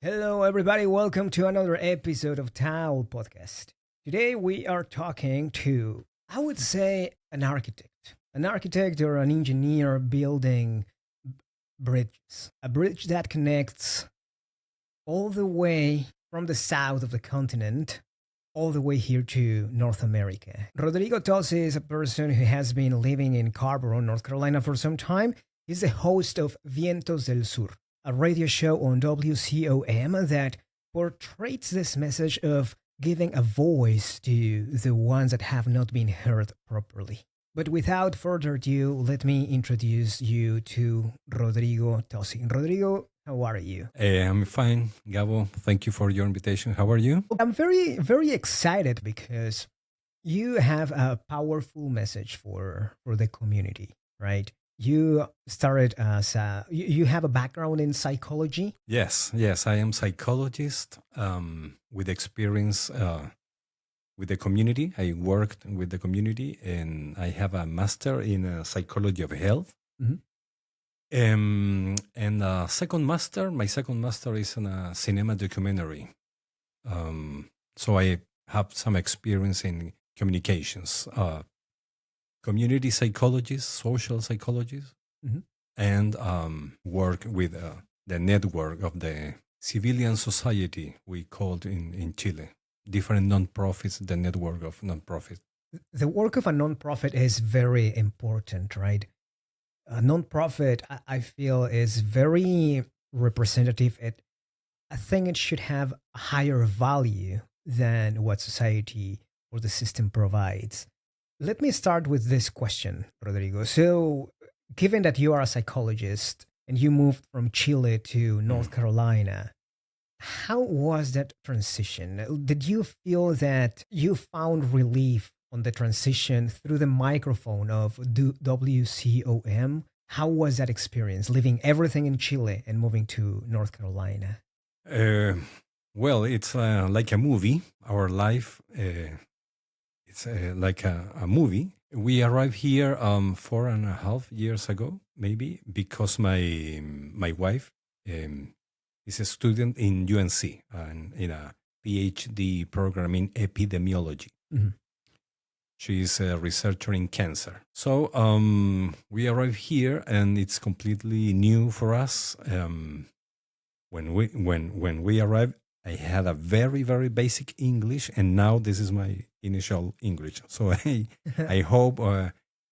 Hello, everybody. Welcome to another episode of TAOL Podcast. Today, we are talking to, I would say, an architect or an engineer building bridges, a bridge that connects all the way from the south of the continent all the way here to North America. Rodrigo Tossi is a person who has been living in Carborough, North Carolina for some time. He's the host of Vientos del Sur, a radio show on WCOM that portrays this message of giving a voice to the ones that have not been heard properly. But without further ado, let me introduce you to Rodrigo Tossi. Rodrigo, how are you? I'm fine, Gabo. Thank you for your invitation. How are you? I'm very excited because you have a powerful message for the community, right? You started as you have a background in psychology. Yes, I am psychologist with experience with the community. I worked with the community, and I have a master in psychology of health. Mhm. And my second master is in a cinema documentary. So I have some experience in communications. Community psychologist, social psychologist, Mhm. and work with the network of the civilian society, we called in Chile. Different nonprofits, the network of nonprofits. The work of a nonprofit is very important, right? A nonprofit, I feel, is very representative. I think it should have a higher value than what society or the system provides. Let me start with this question, Rodrigo. So, given that you are a psychologist and you moved from Chile to North Carolina, how was that transition? Did you feel that you found relief on the transition through the microphone of WCOM? How was that experience, leaving everything in Chile and moving to North Carolina? Uh, well, it's like a movie. Our life, it's like a movie. We arrived here 4.5 years ago, maybe, because my wife is a student in UNC and in a PhD program in epidemiology. Mhm. She's a researcher in cancer. So we arrived here, and it's completely new for us. When we arrived, I had a very basic English, and now this is my initial English. So I hope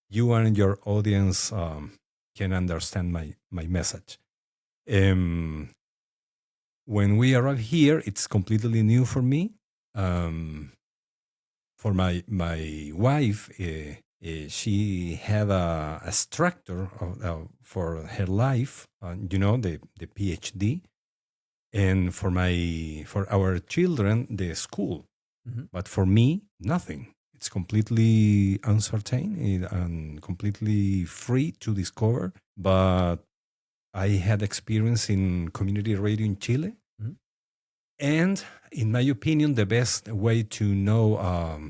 you and your audience can understand my message. When we arrived here, it's completely new for me. For my wife, she had a structure for her life, the PhD, and for our children, the school. Mhm. But for me, nothing. It's completely uncertain and completely free to discover. But I had experience in community radio in Chile. Mhm. And in my opinion, the best way to know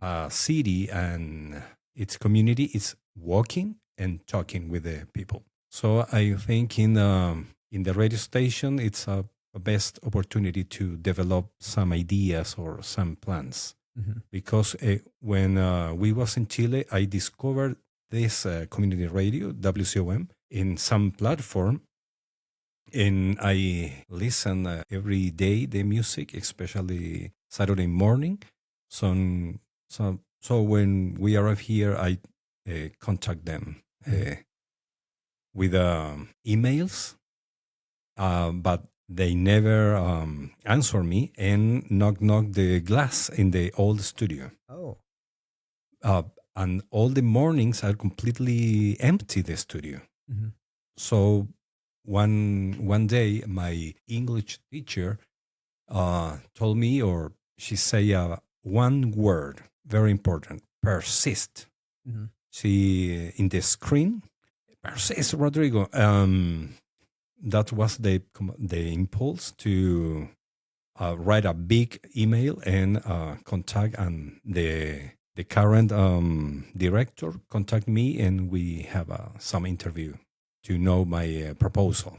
a city and its community is walking and talking with the people. So I think in the radio station, it's a best opportunity to develop some ideas or some plans. Mhm. Because when we was in Chile, I discovered this community radio, WCOM, in some platform. And I listen every day the music, especially Saturday morning. So when we arrive here, I contact them with emails, but they never answer me and knock the glass in the old studio. Oh. And all the mornings are completely empty, the studio. Mhm. So one day, my English teacher told me, or she say one word, very important: persist. Mhm. See in the screen, persist, Rodrigo. That was the impulse to write a big email and contact, and the current director contact me, and we have some interview to know my proposal.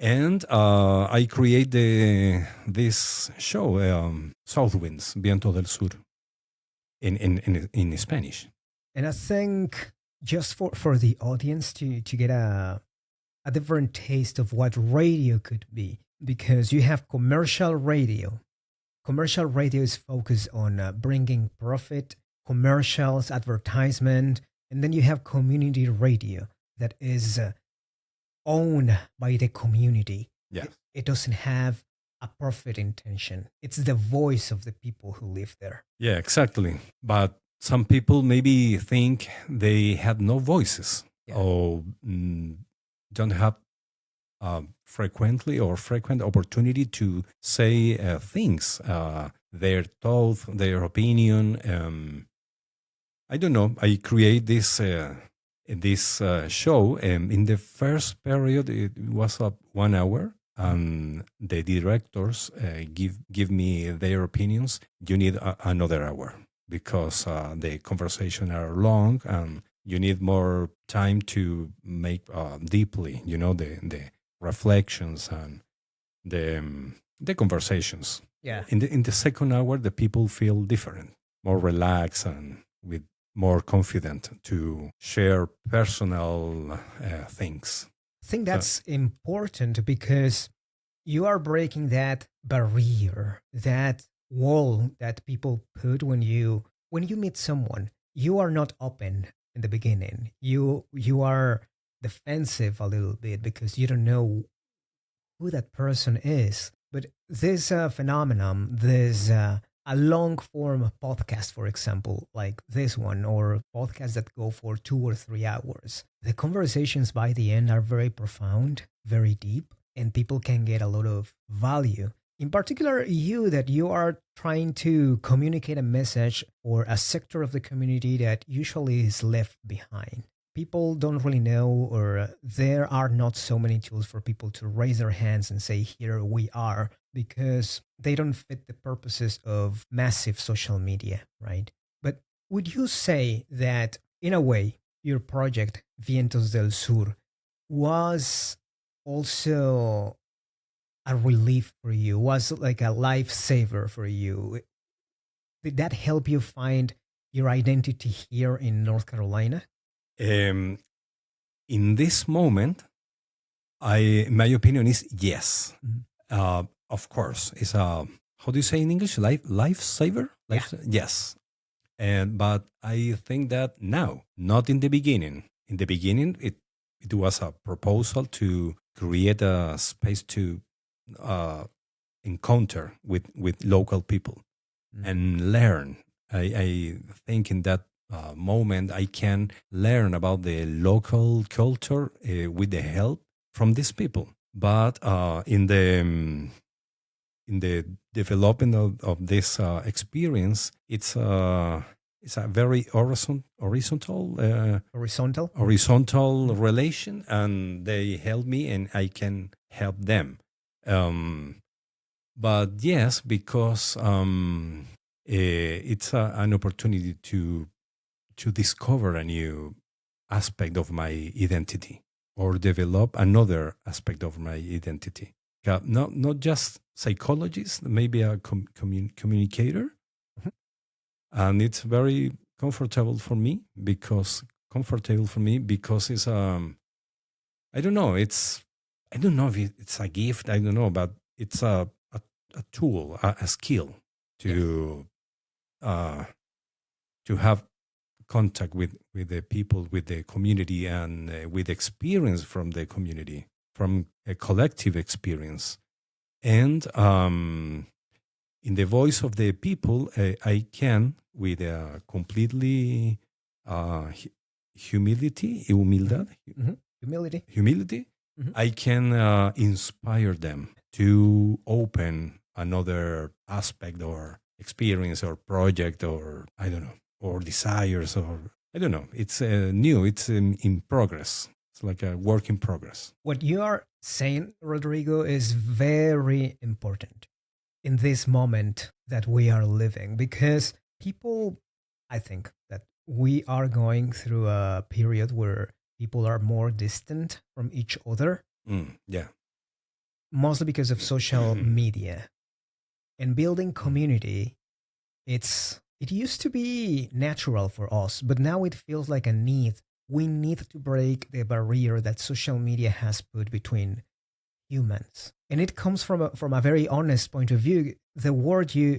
And I create this show, South Winds, Vientos del Sur, in Spanish. And I think just for the audience to get a different taste of what radio could be, because you have commercial radio. Commercial radio is focused on bringing profit, commercials, advertisement, and then you have community radio that is owned by the community. Yeah. It doesn't have a profit intention. It's the voice of the people who live there. Yeah, exactly. But some people maybe think they have no voices, Yeah. or don't have frequent opportunity to say things, their thought, their opinion. I don't know. I create this show. In the first period, it was 1 hour, and the directors give me their opinions. You need another hour because the conversation are long, and you need more time to make deeply, the reflections and the conversations. Yeah. In the second hour, the people feel different, more relaxed, and with more confident to share personal things. I think that's important because you are breaking that barrier, that wall that people put when you meet someone. You are not open in the beginning. You are defensive a little bit because you don't know who that person is. But this phenomenon, this a long form podcast, for example, like this one, or podcasts that go for 2 or 3 hours, the conversations by the end are very profound, very deep, and people can get a lot of value. In particular, that you are trying to communicate a message for a sector of the community that usually is left behind. People don't really know, or there are not so many tools for people to raise their hands and say, here we are, because they don't fit the purposes of massive social media, right? But would you say that, in a way, your project, Vientos del Sur, was also a relief for you, was like a lifesaver for you? Did that help you find your identity here in North Carolina? In this moment, my opinion is yes. Mhm. Of course, it's a, how do you say in English? Lifesaver? Yeah. Yes. But I think that now, not in the beginning. In the beginning, it was a proposal to create a space to encounter with local people and learn. I think in that moment I can learn about the local culture with the help from these people. But in the development of this experience, it's a very horizontal relation, and they help me and I can help them. But yes, because it's an opportunity to discover a new aspect of my identity, or develop another aspect of my identity. Not just psychologist, maybe a communicator. Mhm. And it's very comfortable for me because it's I don't know, I don't know if it's a gift, I don't know, but it's a tool, a skill to have contact with the people, with the community, and with experience from the community, from a collective experience. And in the voice of the people, I can, with a completely humility, Humility. Mhm. I can inspire them to open another aspect or experience or project, or I don't know, or desires, or I don't know. It's new. It's in progress. It's like a work in progress. What you are saying, Rodrigo, is very important in this moment that we are living, because people, I think that we are going through a period where people are more distant from each other. Yeah. mostly because of social media and building community. It used to be natural for us, but now it feels like a need. We need to break the barrier that social media has put between humans, and it comes from a very honest point of view. The word you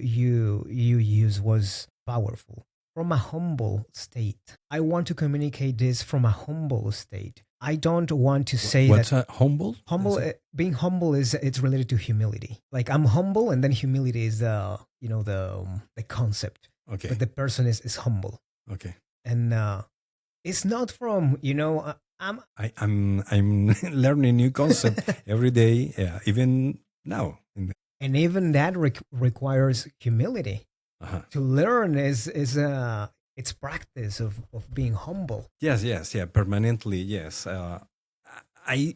use was powerful. From a humble state, I want to communicate this from a humble state. I don't want to say What's that humble? humble. Being humble is it's related to humility. Like I'm humble, and then humility is the concept. Okay. But the person is humble, Okay. and it's not from I'm learning new concept every day, even now. and even that requires humility. Uh-huh. To learn is it's practice of being humble. Yes, yes, yeah, permanently, yes. I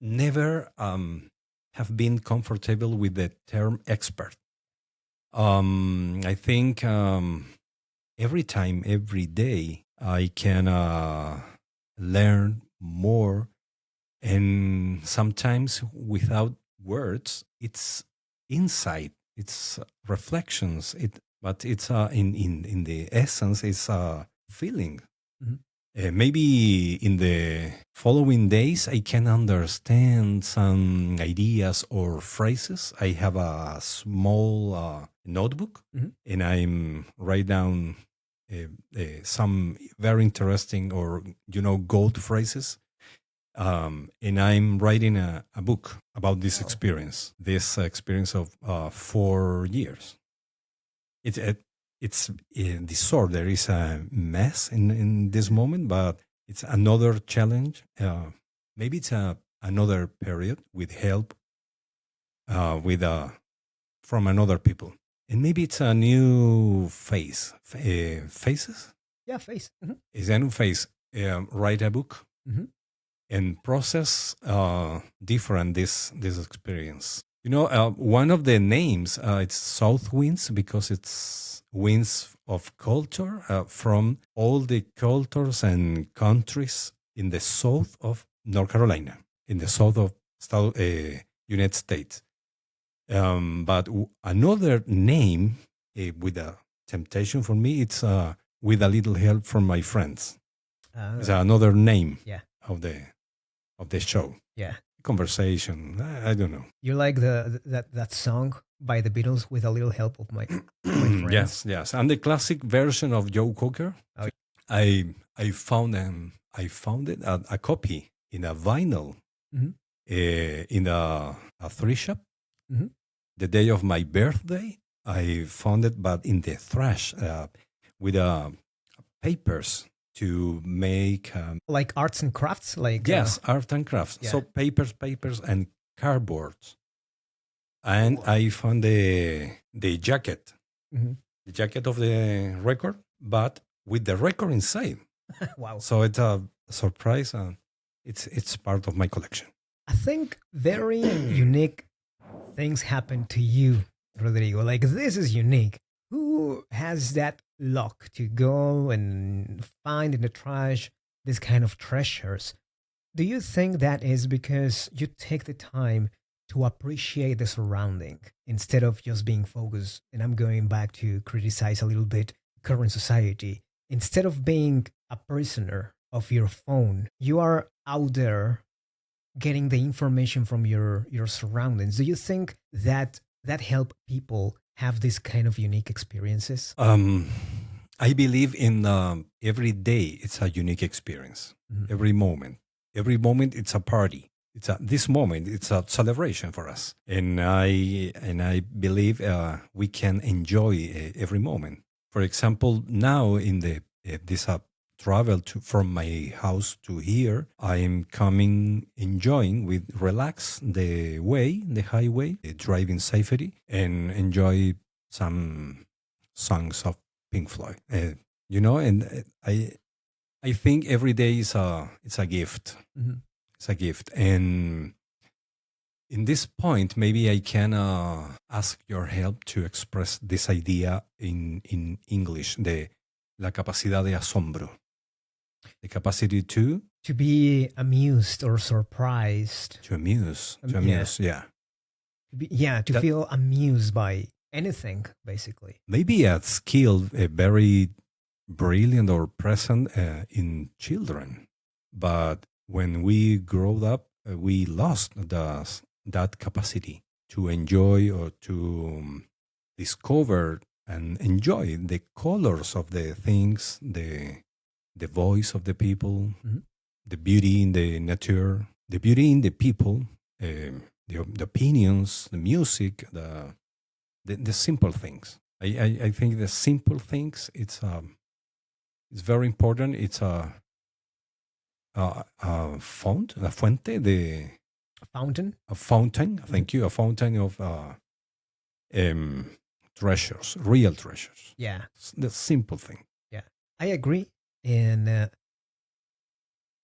never have been comfortable with the term expert. I think every time, every day, I can learn more, and sometimes without words, it's insight, it's reflections. But it's in the essence, it's a feeling. Mhm. Maybe in the following days, I can understand some ideas or phrases. I have a small notebook, and I'm write down some very interesting or gold phrases. And I'm writing a book about this experience of 4 years. It's disorder is a mess in this moment, but it's another challenge. Maybe it's another period with help with from another people, and maybe it's a new phase. Phases. Yeah, face. It's a new phase. Write a book Mhm. and process different this experience. One of the names, it's South Winds because it's winds of culture from all the cultures and countries in the south of North Carolina, in the south of United States. But another name with a temptation for me, it's with a little help from my friends. It's another name Yeah. of the show. Yeah. Conversation. I don't know. You like that song by the Beatles, with a little help of my friends? Yes, and the classic version of Joe Cocker. Oh. I found it a copy in a vinyl Mhm. in a thrift shop. Mhm. The day of my birthday, I found it, but in the trash with papers to make Like arts and crafts, like yes, art and crafts. yeah. So papers and cardboard. And I found the jacket, Mhm. the jacket of the record, but with the record inside. Wow. So it's a surprise, and it's part of my collection. I think very unique things happen to you, Rodrigo. Like this is unique. Who has that luck to go and find in the trash this kind of treasures? Do you think that is because you take the time to appreciate the surrounding instead of just being focused? And I'm going back to criticize a little bit current society. Instead of being a prisoner of your phone, you are out there getting the information from your surroundings. Do you think that help people have this kind of unique experiences? I believe in every day. It's a unique experience. Mhm. Every moment, it's a party. This moment, it's a celebration for us, and I believe we can enjoy every moment. For example, now in the this travel from my house to here, I am coming, enjoying with relax the highway, driving safety, and enjoy some songs of Pink Floyd. And I think every day is it's a gift. Mhm. It's a gift, and in this point, maybe I can ask your help to express this idea in English, la capacidad de asombro, the capacity to to be amused or surprised. To amuse. To Yeah. amuse, yeah. To That- feel amused by anything, basically. Maybe a skill very brilliant or present in children. But when we grow up, we lost that capacity to enjoy or to discover and enjoy the colors of the things, the voice of the people, Mhm. the beauty in the nature, the beauty in the people, the opinions, the music, the simple things. I think the simple things it's very important. It's a fuente, A fountain. a fountain. Thank you, a fountain of treasures, real treasures. Yeah, The simple thing. I agree. And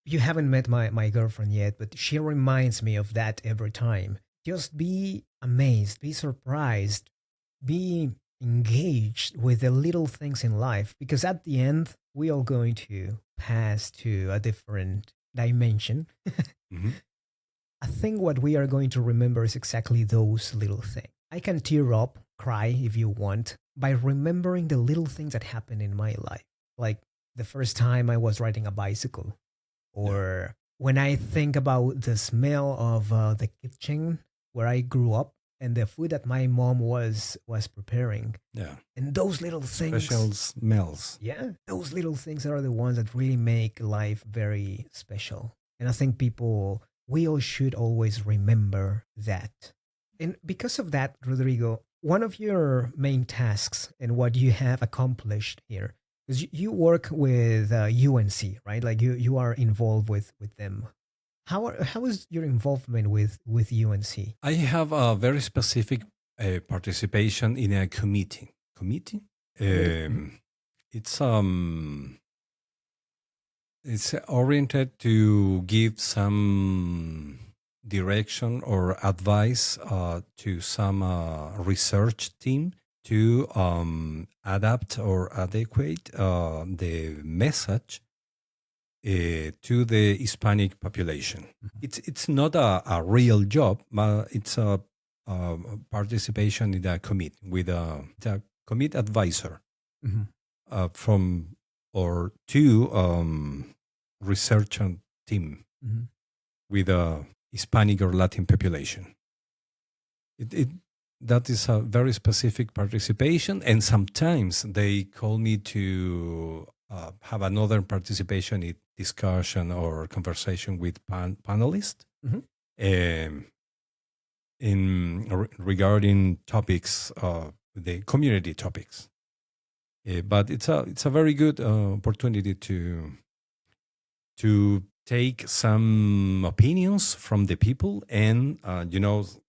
you haven't met my girlfriend yet, but she reminds me of that every time. Just be amazed, be surprised, be engaged with the little things in life, because at the end, we are going to pass to a different dimension. Mhm. I think what we are going to remember is exactly those little things. I can tear up, cry if you want, by remembering the little things that happened in my life. Like the first time I was riding a bicycle, or when I think about the smell of the kitchen where I grew up and the food that my mom was preparing. Yeah, And those little things. special smells. Yeah, those little things are the ones that really make life very special. And I think we all should always remember that. And because of that, Rodrigo, one of your main tasks and what you have accomplished here is you work with UNC, right? Like you are involved with them. How is your involvement with UNC? I have a very specific participation in a committee. Committee? It's it's oriented to give some direction or advice to some research team to adapt or adequate the message to the Hispanic population. It's not a real job, but it's a participation in a committee with a commit advisor Mhm. from or two research team Mhm. with a Hispanic or Latin population. That is a very specific participation, and sometimes they call me to have another participation in discussion or conversation with panelists Mhm. Regarding topics, the community topics. But it's a very good opportunity to take some opinions from the people and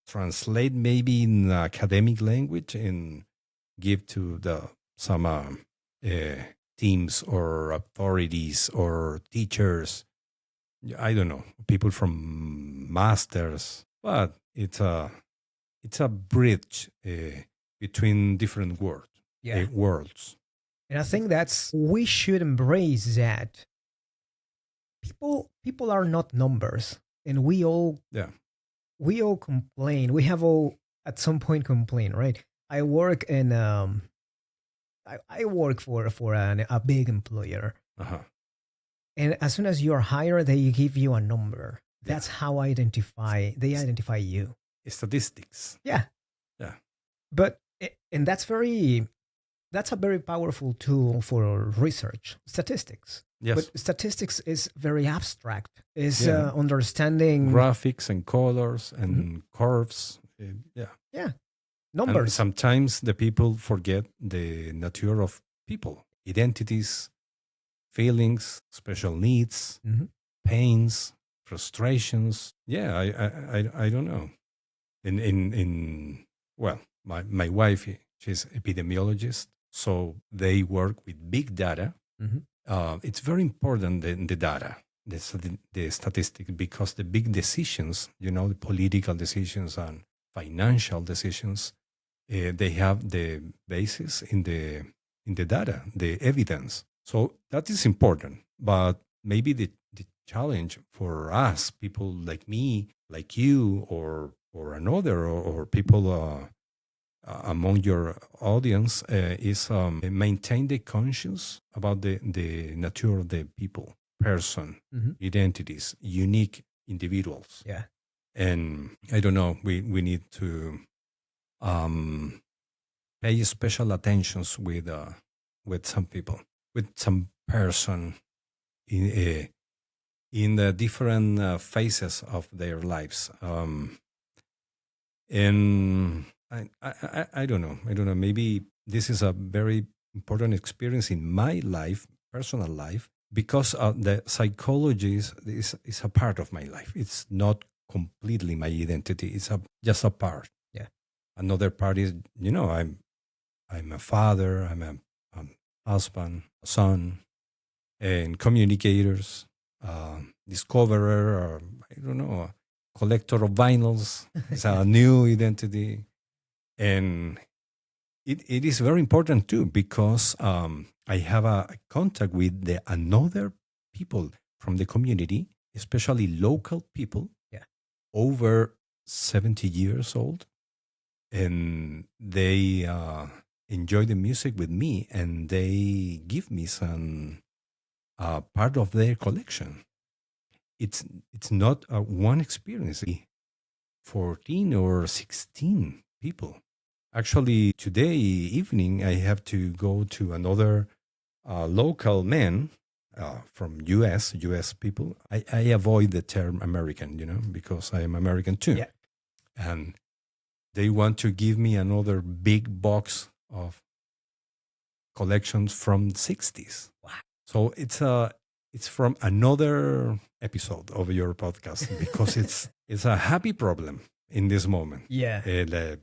translate maybe in academic language and give to some teams or authorities or teachers. I don't know, people from masters, but it's a bridge between different worlds. And I think we should embrace that. People are not numbers, and we all complain. We have all at some point complained, right? I work in I work for a big employer, Uh-huh. and as soon as you are hired, they give you a number. Yeah. That's how they identify you. Statistics. Yeah, Yeah. but and that's a very powerful tool for research, statistics. Yes. But statistics is very abstract. Is Yeah. understanding Graphics and colors and curves. And numbers. sometimes the people forget the nature of people, identities, feelings, special needs, Mhm. pains, frustrations. Yeah, I don't know. In well, my wife, she's epidemiologist, so they work with big data. Mhm. It's very important the data, the statistic, because the big decisions, the political decisions and financial decisions, they have the basis in the data, the evidence. So that is important. But maybe the challenge for us, people like me, like you, or another, or people among your audience, is maintain the conscience about the nature of the people, person, identities, unique individuals. Yeah. And I don't know, we need to pay special attentions with some people, with some person in the different phases of their lives. And I don't know. I don't know. Maybe this is a very important experience in my life, personal life, because the psychology is a part of my life. It's not completely my identity. It's just a part. Yeah. Another part is, I'm a father. I'm a husband, a son, and communicators, discoverer, or I don't know, a collector of vinyls. It's a new identity. And it is very important too, because I have a contact with another people from the community, especially local people, over 70 years old. And they enjoy the music with me, and they give me some part of their collection. It's not one experience. 14 or 16 people. Actually, today evening, I have to go to another local man from US people. I avoid the term American, because I am American too. Yeah. And they want to give me another big box of collections from the 60s. Wow. So it's from another episode of your podcast, because it's a happy problem in this moment. Yeah. The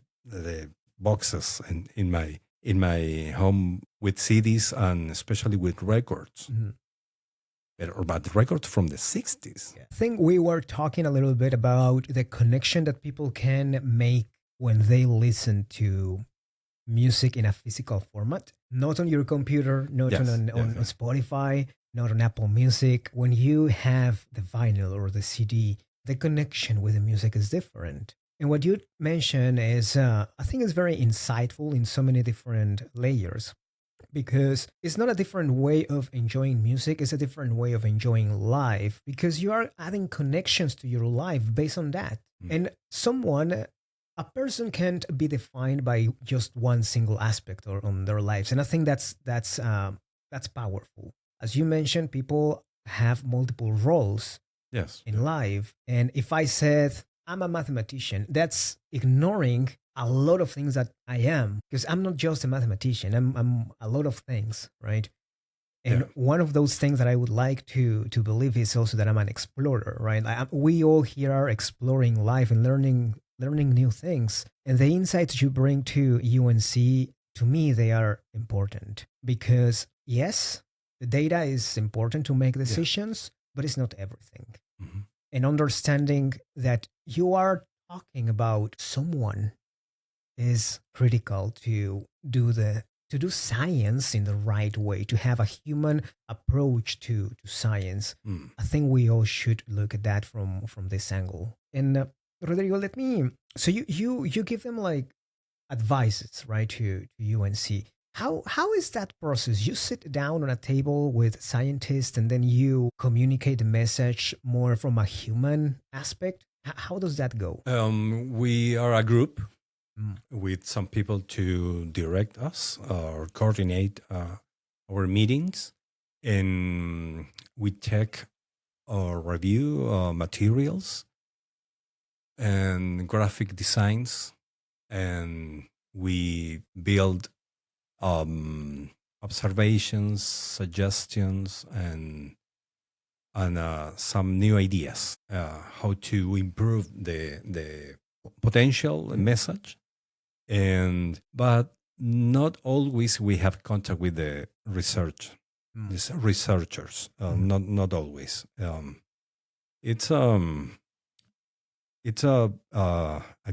boxes in my home with CDs, and especially with records. But records from the 60s. I think we were talking a little bit about the connection that people can make when they listen to music in a physical format, not on your computer, not on Spotify, not on Apple Music. When you have the vinyl or the CD, the connection with the music is different. And what you mentioned is, I think it's very insightful in so many different layers, because it's not a different way of enjoying music, it's a different way of enjoying life, because you are adding connections to your life based on that. And a person can't be defined by just one single aspect or on their lives. And I think that's powerful. As you mentioned, people have multiple roles in life. And if I said, I'm a mathematician, that's ignoring a lot of things that I am, because I'm not just a mathematician. I'm a lot of things, right? And one of those things that I would like to believe is also that I'm an explorer, right? We all here are exploring life and learning new things. And the insights you bring to UNC, to me, they are important, because yes, the data is important to make decisions, but it's not everything. And understanding that you are talking about someone is critical to do science in the right way, to have a human approach to science. I think we all should look at that from this angle. And Rodrigo, so you give them like advices, right, to UNC. How is that process? You sit down on a table with scientists and then you communicate the message more from a human aspect. How does that go? We are a group with some people to direct us or coordinate our meetings, and we check or review materials and graphic designs, and we build observations, suggestions, and some new ideas how to improve the potential message. But not always we have contact with the these researchers. Not always. It's a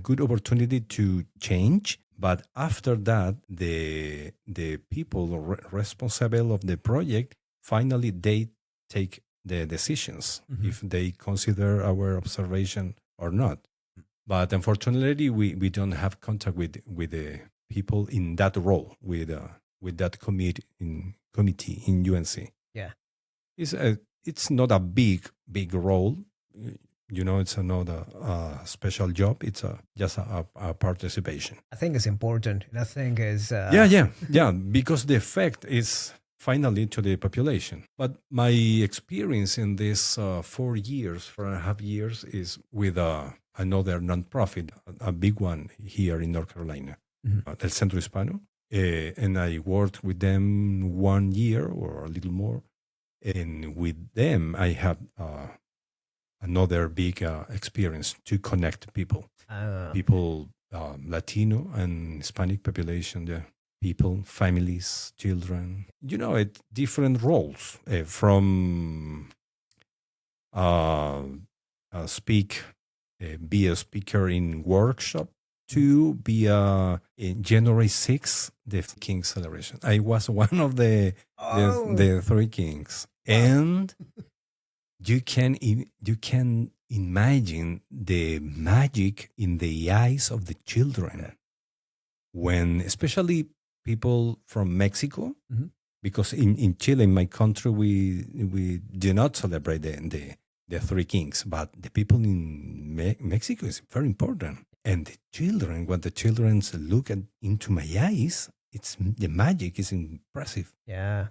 good opportunity to change. But after that, the people responsible of the project, finally they take the decisions, if they consider our observation or not. But unfortunately, we don't have contact with the people in that role, with that committee in UNC. Yeah. It's not a big role. It's not a special job. It's just a participation. I think it's important. And I think is... Yeah, because the effect is finally to the population. But my experience in this 4.5 years is with another nonprofit, a big one here in North Carolina, El Centro Hispano. And I worked with them 1 year or a little more. And with them, I have another big experience to connect people. People, Latino and Hispanic population, the people, families, children. Different roles from be a speaker in workshop to be in January 6th, the King's celebration. I was one of the 3 kings. And you can imagine the magic in the eyes of the children when, especially people from Mexico, because in Chile, in my country, we do not celebrate the 3 kings, but the people in Mexico is very important. And the children, when the children look into my eyes, the magic is impressive. Yeah.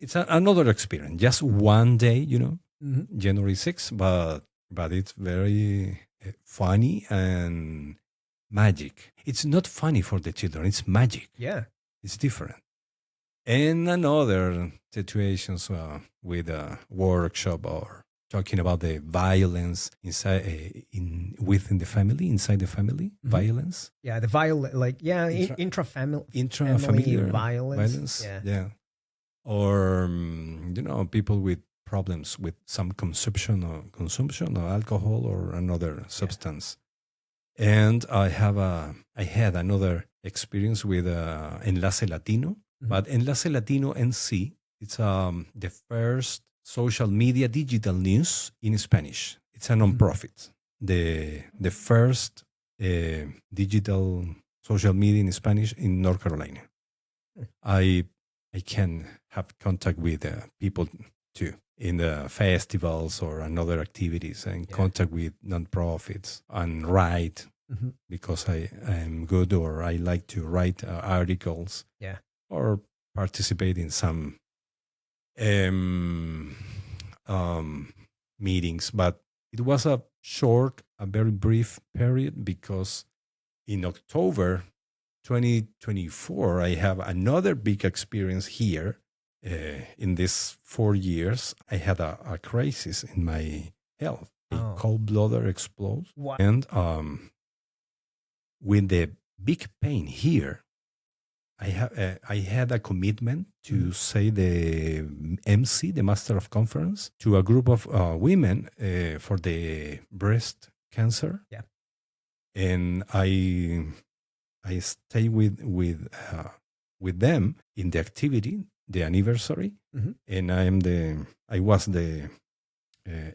It's another experience. Just one day, January 6th, but it's very funny and magic. It's not funny for the children. It's magic. Yeah. It's different. And another situations with a workshop or talking about the violence within the family, inside the family, violence. Yeah, the violence, intrafamiliar violence. Yeah. Or people with problems with some consumption of alcohol or another substance. And I had another experience with Enlace Latino, but Enlace Latino NC, it's the first social media digital news in Spanish. It's a non-profit. The first digital social media in Spanish in North Carolina. I can have contact with people too in the festivals or another activities, and contact with non-profits and write because I am good, or I like to write articles or participate in some meetings. But it was a very brief period, because in October 2024, I have another big experience here. In these 4 years, I had a crisis in my health. A gallbladder explodes. What? And with the big pain here, I had a commitment to say the MC, the Master of Conference, to a group of women for the breast cancer. Yeah. And I stay with them in the activity, the anniversary, and I was the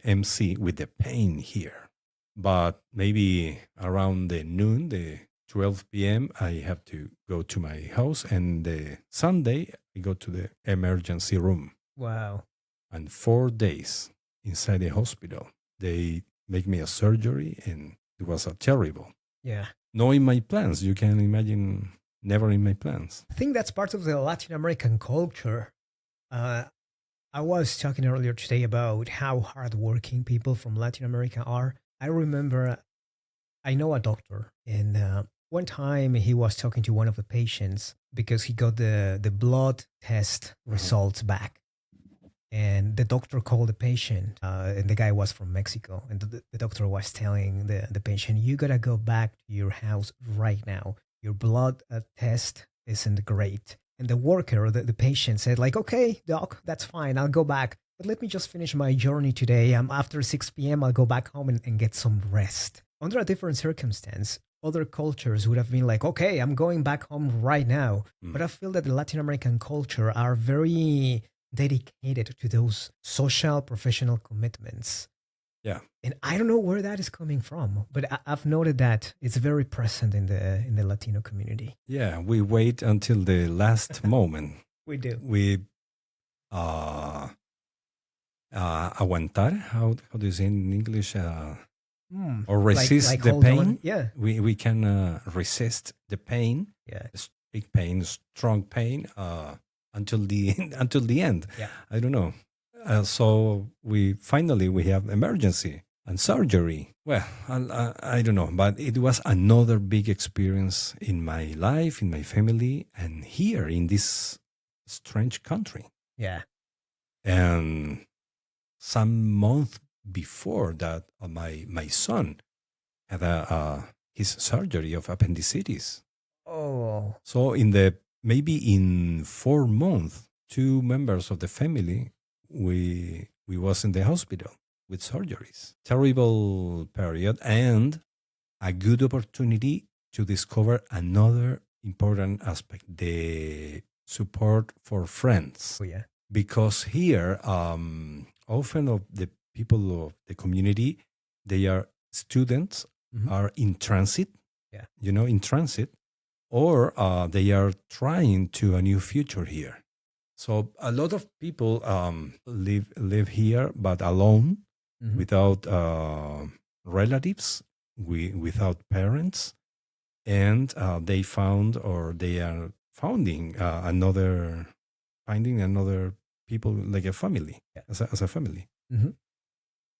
MC with the pain here. But maybe around the noon, the 12 p.m., I have to go to my house, and the Sunday I go to the emergency room. Wow. And 4 days inside the hospital. They make me a surgery, and it was terrible. Yeah. No in my plans. You can imagine, never in my plans. I think that's part of the Latin American culture. I was talking earlier today about how hardworking people from Latin America are. I remember, I know a doctor, and one time he was talking to one of the patients because he got the blood test results back. And the doctor called the patient, and the guy was from Mexico. And the doctor was telling the patient, you got to go back to your house right now. Your blood test isn't great. And the worker, the patient said, like, okay, doc, that's fine. I'll go back. But let me just finish my journey today. After 6 p.m., I'll go back home and get some rest. Under a different circumstance, other cultures would have been like, okay, I'm going back home right now. But I feel that the Latin American culture are very dedicated to those social professional commitments. Yeah. And I don't know where that is coming from, but I've noted that it's very present in the Latino community. Yeah, we wait until the last moment. We do. We uh, aguantar. How do you say in English? Or resist like the hold pain. on. Yeah. We can resist the pain. Yeah. Big pain, strong pain, until the end. Yeah. I don't know. So we have emergency and surgery. Well, I don't know, but it was another big experience in my life, in my family, and here in this strange country. Yeah. And some month before that, my son had his surgery of appendicitis. Oh. So maybe in 4 months, 2 members of the family we was in the hospital with surgeries. Terrible period and a good opportunity to discover another important aspect: the support for friends. Oh yeah. Because here, often of the people of the community, they are students, are in transit. Yeah. In transit, or they are trying to a new future here. So a lot of people live here, but alone, without relatives, without parents, and they found, or they are finding another people, like a family, as a family.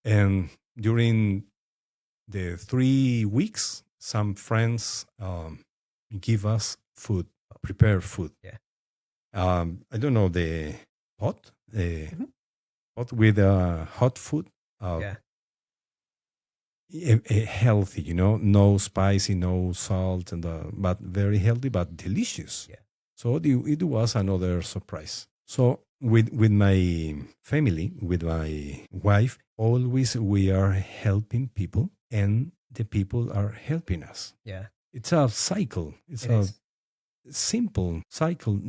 And during the 3 weeks, some friends give us food, prepare food. Yeah. I don't know, the pot, pot with hot food. Yeah. Healthy, no spicy, no salt, but very healthy, but delicious. Yeah. So it was another surprise. So with my family, with my wife, always we are helping people, and the people are helping us. Yeah. It's a cycle. It's a simple cycle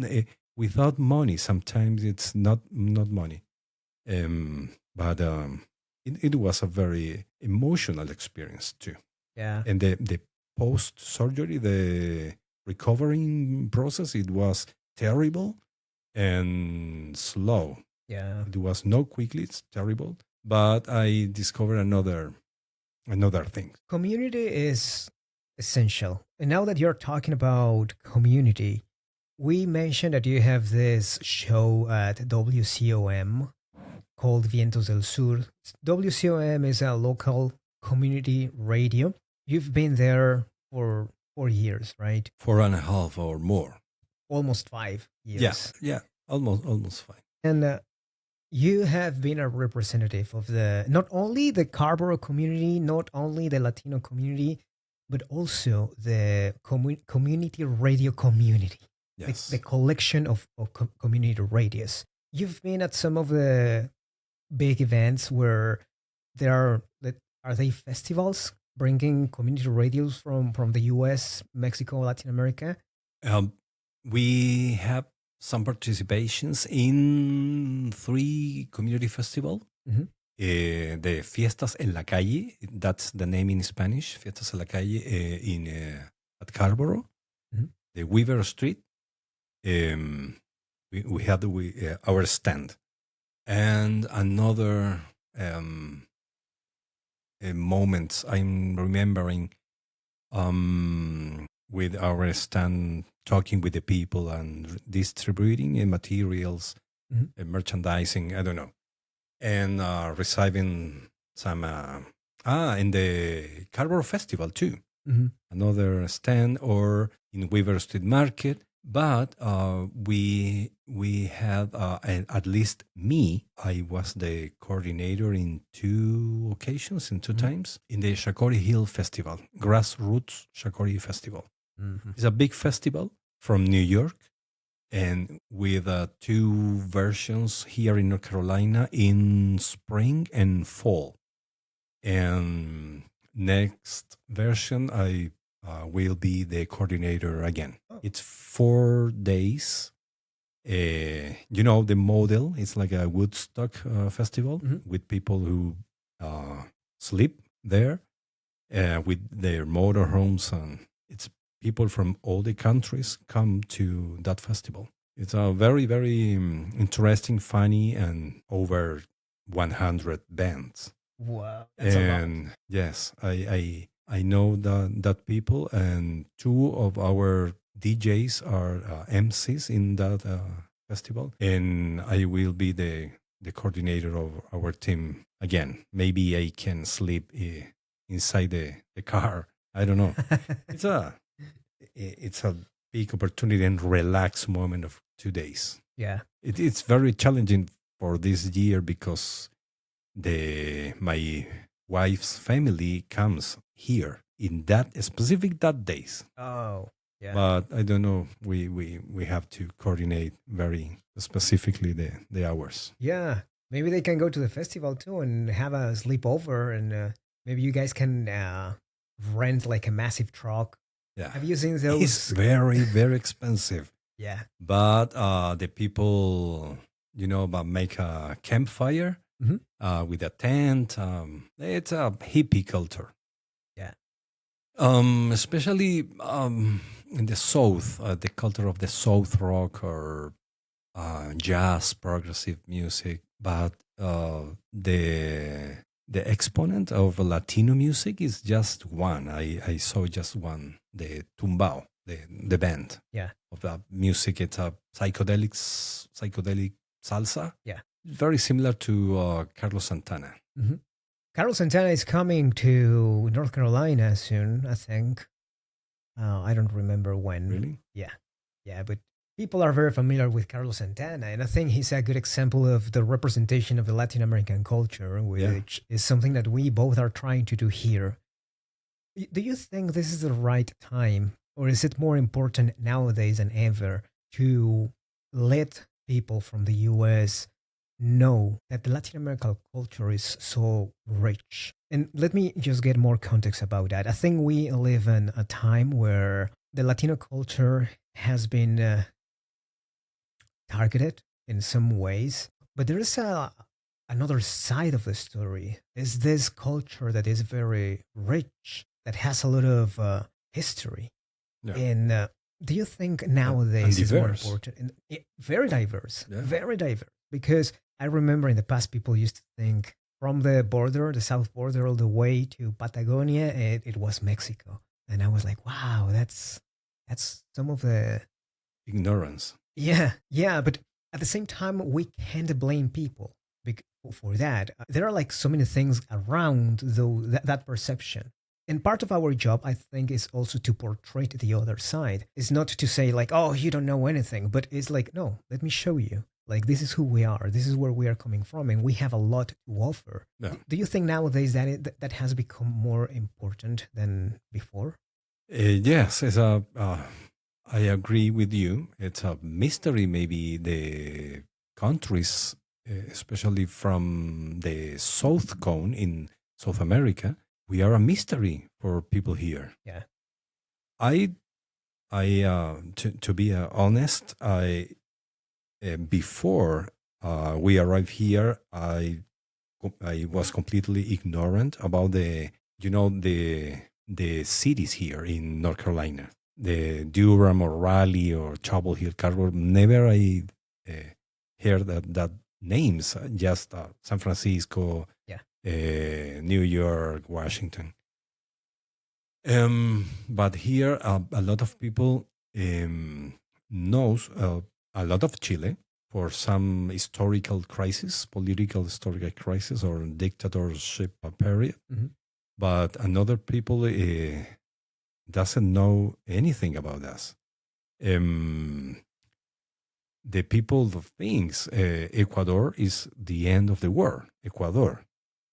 without money. Sometimes it's not money, but it was a very emotional experience too. Yeah. And the post surgery, the recovering process, it was terrible and slow. Yeah. It was not quickly. It's terrible. But I discovered another thing. Community is essential. And now that you're talking about community, we mentioned that you have this show at WCOM called Vientos del Sur. WCOM is a local community radio. You've been there for 4 years, right? 4.5 or more. Almost 5 years. Yeah, almost 5. And you have been a representative of not only the Scarborough community, not only the Latino community, but also the community radio community. Yes. The collection of community radios. You've been at some of the big events where are they festivals bringing community radios from the US, Mexico, Latin America? We have some participations in 3 community festivals. The Fiestas en la Calle, that's the name in Spanish, Fiestas en la Calle at Scarborough, the Weaver Street. We had our stand. And another moment I'm remembering, with our stand, talking with the people and distributing materials, merchandising, I don't know, and receiving some, in the Scarborough Festival too, another stand, or in Weaver Street Market. But we had, at least me, I was the coordinator in 2 occasions, in 2 times, in the Shakori Hill Festival, Grassroots Shakori Festival. It's a big festival from New York, and with 2 versions here in North Carolina in spring and fall. And next version, I will be the coordinator again. It's 4 days The model is like a Woodstock festival Mhm. with people who sleep there with their motorhomes, and it's people from all the countries come to that festival. It's a very, very interesting, funny, and over 100 bands. Wow, that's a lot. And yes, I know that people, and two of our DJs are MCs in that festival, and I will be the coordinator of our team again. Maybe I can sleep inside the car. I don't know. It's a it's a big opportunity and relaxed moment of 2 days. Yeah. It's very challenging for this year because my wife's family comes here in that specific that days. Oh, yeah. But I don't know. We have to coordinate very specifically the hours. Yeah. Maybe they can go to the festival too and have a sleepover, and maybe you guys can rent like a massive truck. Yeah, Have you seen it's those? very very expensive. Yeah. But the people, but make a campfire Mhm. with a tent. It's a hippie culture. Yeah. Especially in the South, the culture of the South rock or jazz, progressive music. But the exponent of Latino music is just one. I saw just one, the Tumbao, the band Yeah. of that music. It's a psychedelic salsa. Yeah. Very similar to Carlos Santana. Hmm. Carlos Santana is coming to North Carolina soon, I think. I don't remember when. Really? Yeah. Yeah, but people are very familiar with Carlos Santana, and I think he's a good example of the representation of the Latin American culture, which is something that we both are trying to do here. Do you think this is the right time, or is it more important nowadays than ever to let people from the US know that the Latin American culture is so rich? And let me just get more context about that. I think we live in a time where the Latino culture has been targeted in some ways, but there is another side of the story. Is this culture that is very rich, that has a lot of history, Yeah. and do you think And nowadays is more diverse. important? And very diverse, Yeah. very diverse. Because I remember in the past, people used to think from the border, the south border, all the way to Patagonia, it was Mexico, and I was like, wow, that's some of the Ignorance. yeah. But at the same time, we can't blame people for that. There are like so many things around that perception. And part of our job, I think, is also to portray the other side. It's not to say like, oh, you don't know anything, but it's like, no, let me show you. Like, this is who we are. This is where we are coming from, and we have a lot to offer. Yeah. Do you think nowadays that has become more important than before? Yes, I agree with you. It's a mystery, maybe the countries, especially from the South Cone in South America, we are a mystery for people here. Yeah. To be honest, before we arrived here, I was completely ignorant about the cities here in North Carolina, the Durham or Raleigh or Chapel Hill, Carver. Never I heard that names. Just San Francisco, Yeah. New York, Washington. But here, a lot of people knows a lot of Chile for some historical crisis, political historical crisis or dictatorship period. Mhm. But another people doesn't know anything about us. The people thinks Ecuador is the end of the world. Ecuador,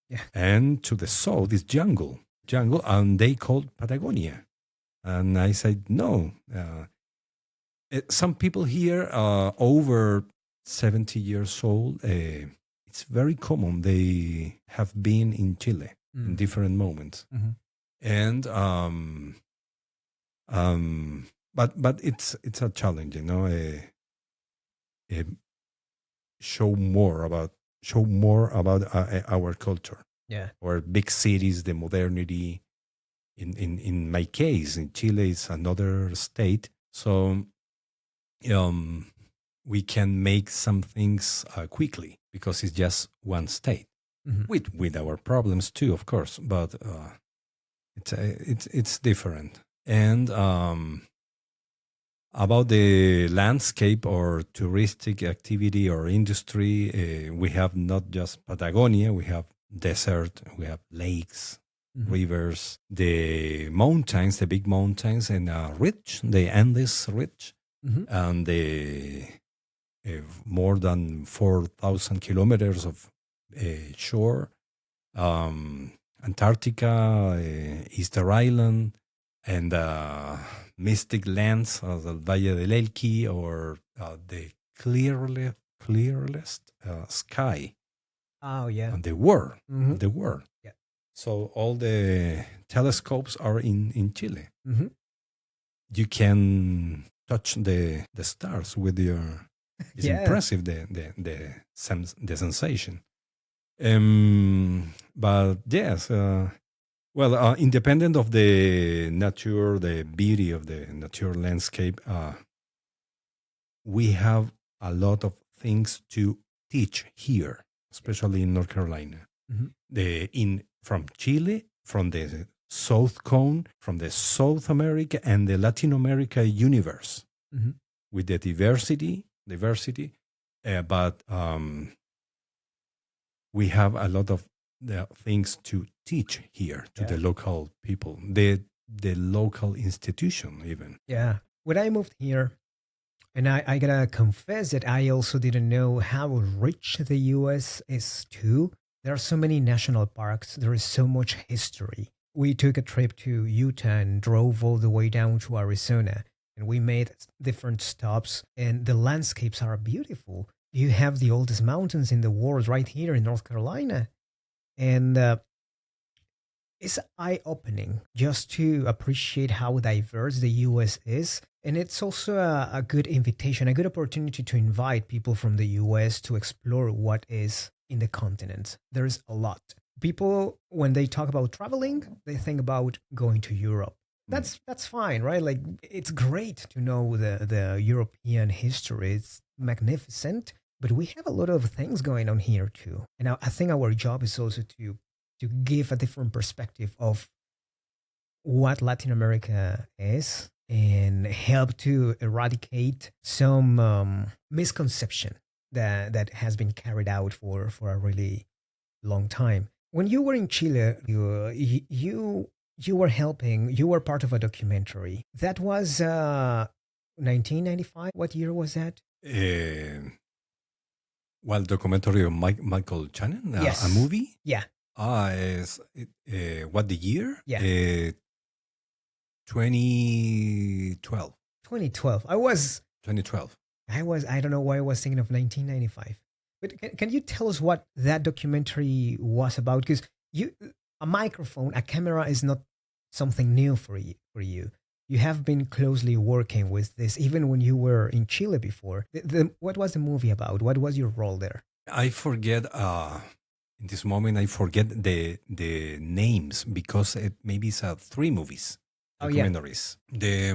Yeah. and to the south is jungle, and they call Patagonia. And I said no. Some people here over 70 years old. It's very common. They have been in Chile in different moments, Mhm. and but it's a challenge, uh, show more about our culture, Yeah. our big cities, the modernity. In my case, in Chile, it's another state, so um, we can make some things quickly because it's just one state Hmm. with our problems too, of course, but it's different. And about the landscape or touristic activity or industry, we have not just Patagonia, we have desert, we have lakes, Hmm. rivers, the mountains, the big mountains, and ridge, the Andes ridge, Hmm. and the more than 4,000 kilometers of shore, Antarctica, Easter Island, and mystic lands of the Valle del Elqui, or the clearest sky Oh, yeah. on the world. Hmm. The world. Yeah. So all the telescopes are in Chile. Hmm. You can touch the stars with your. It's Yeah. impressive the sensation. But yes, well, independent of the nature, the beauty of the natural landscape, we have a lot of things to teach here, especially in North Carolina. Hmm. From Chile, from the South Cone, from the South America and the Latin America universe, Hmm. with the diversity, but we have a lot of things to teach here to the Yeah. local people, the local institution even. Yeah. When I moved here, and I gotta confess that I also didn't know how rich the US is too. There are so many national parks, there is so much history. We took a trip to Utah and drove all the way down to Arizona, and we made different stops, and the landscapes are beautiful. You have the oldest mountains in the world right here in North Carolina. And it's eye opening just to appreciate how diverse the US is. And it's also a good invitation, a good opportunity to invite people from the US to explore what is in the continent. There's a lot. People, when they talk about traveling, they think about going to Europe. That's fine, right? Like, it's great to know the European history. It's magnificent, but we have a lot of things going on here too. And I think our job is also to give a different perspective of what Latin America is and help to eradicate some misconception that has been carried out for a really long time. When you were in Chile, you were helping. You were part of a documentary that was 1995. What year was that? Well, documentary of Michael Shannon, a Yes. movie. Yeah. What the year? Yeah. 2012. 2012. I was 2012. I don't know why I was thinking of 1995. But can you tell us what that documentary was about? Because a microphone, a camera is not something new for you. You have been closely working with this even when you were in Chile before. What was the movie about? What was your role there? I forget. In this moment, I forget the names because maybe it's 3 movies, Oh, yeah. documentaries. The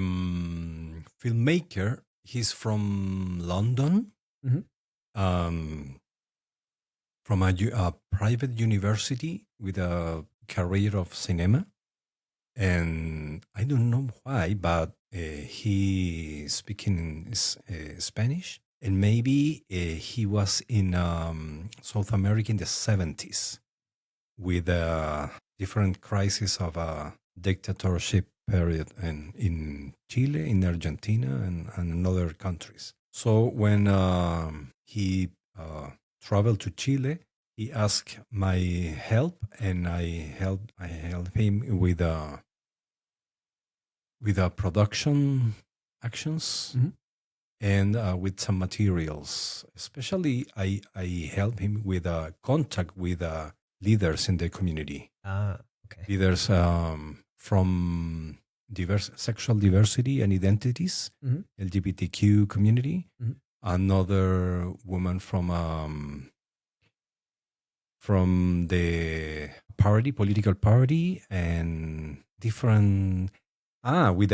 filmmaker, he's from London, Mhm. from a private university with a career of cinema. And I don't know why, but he speaking Spanish. And maybe he was in South America in the 70s with a different crisis of a dictatorship period in Chile, in Argentina, and in other countries. So when he traveled to Chile, he asked my help, and I helped him with production actions. Mhm. And with some materials. Especially, I help him with contact with leaders in the community. Okay. Leaders from diverse sexual diversity and identities, Mhm. LGBTQ community, Mhm. another woman from the political party, and different with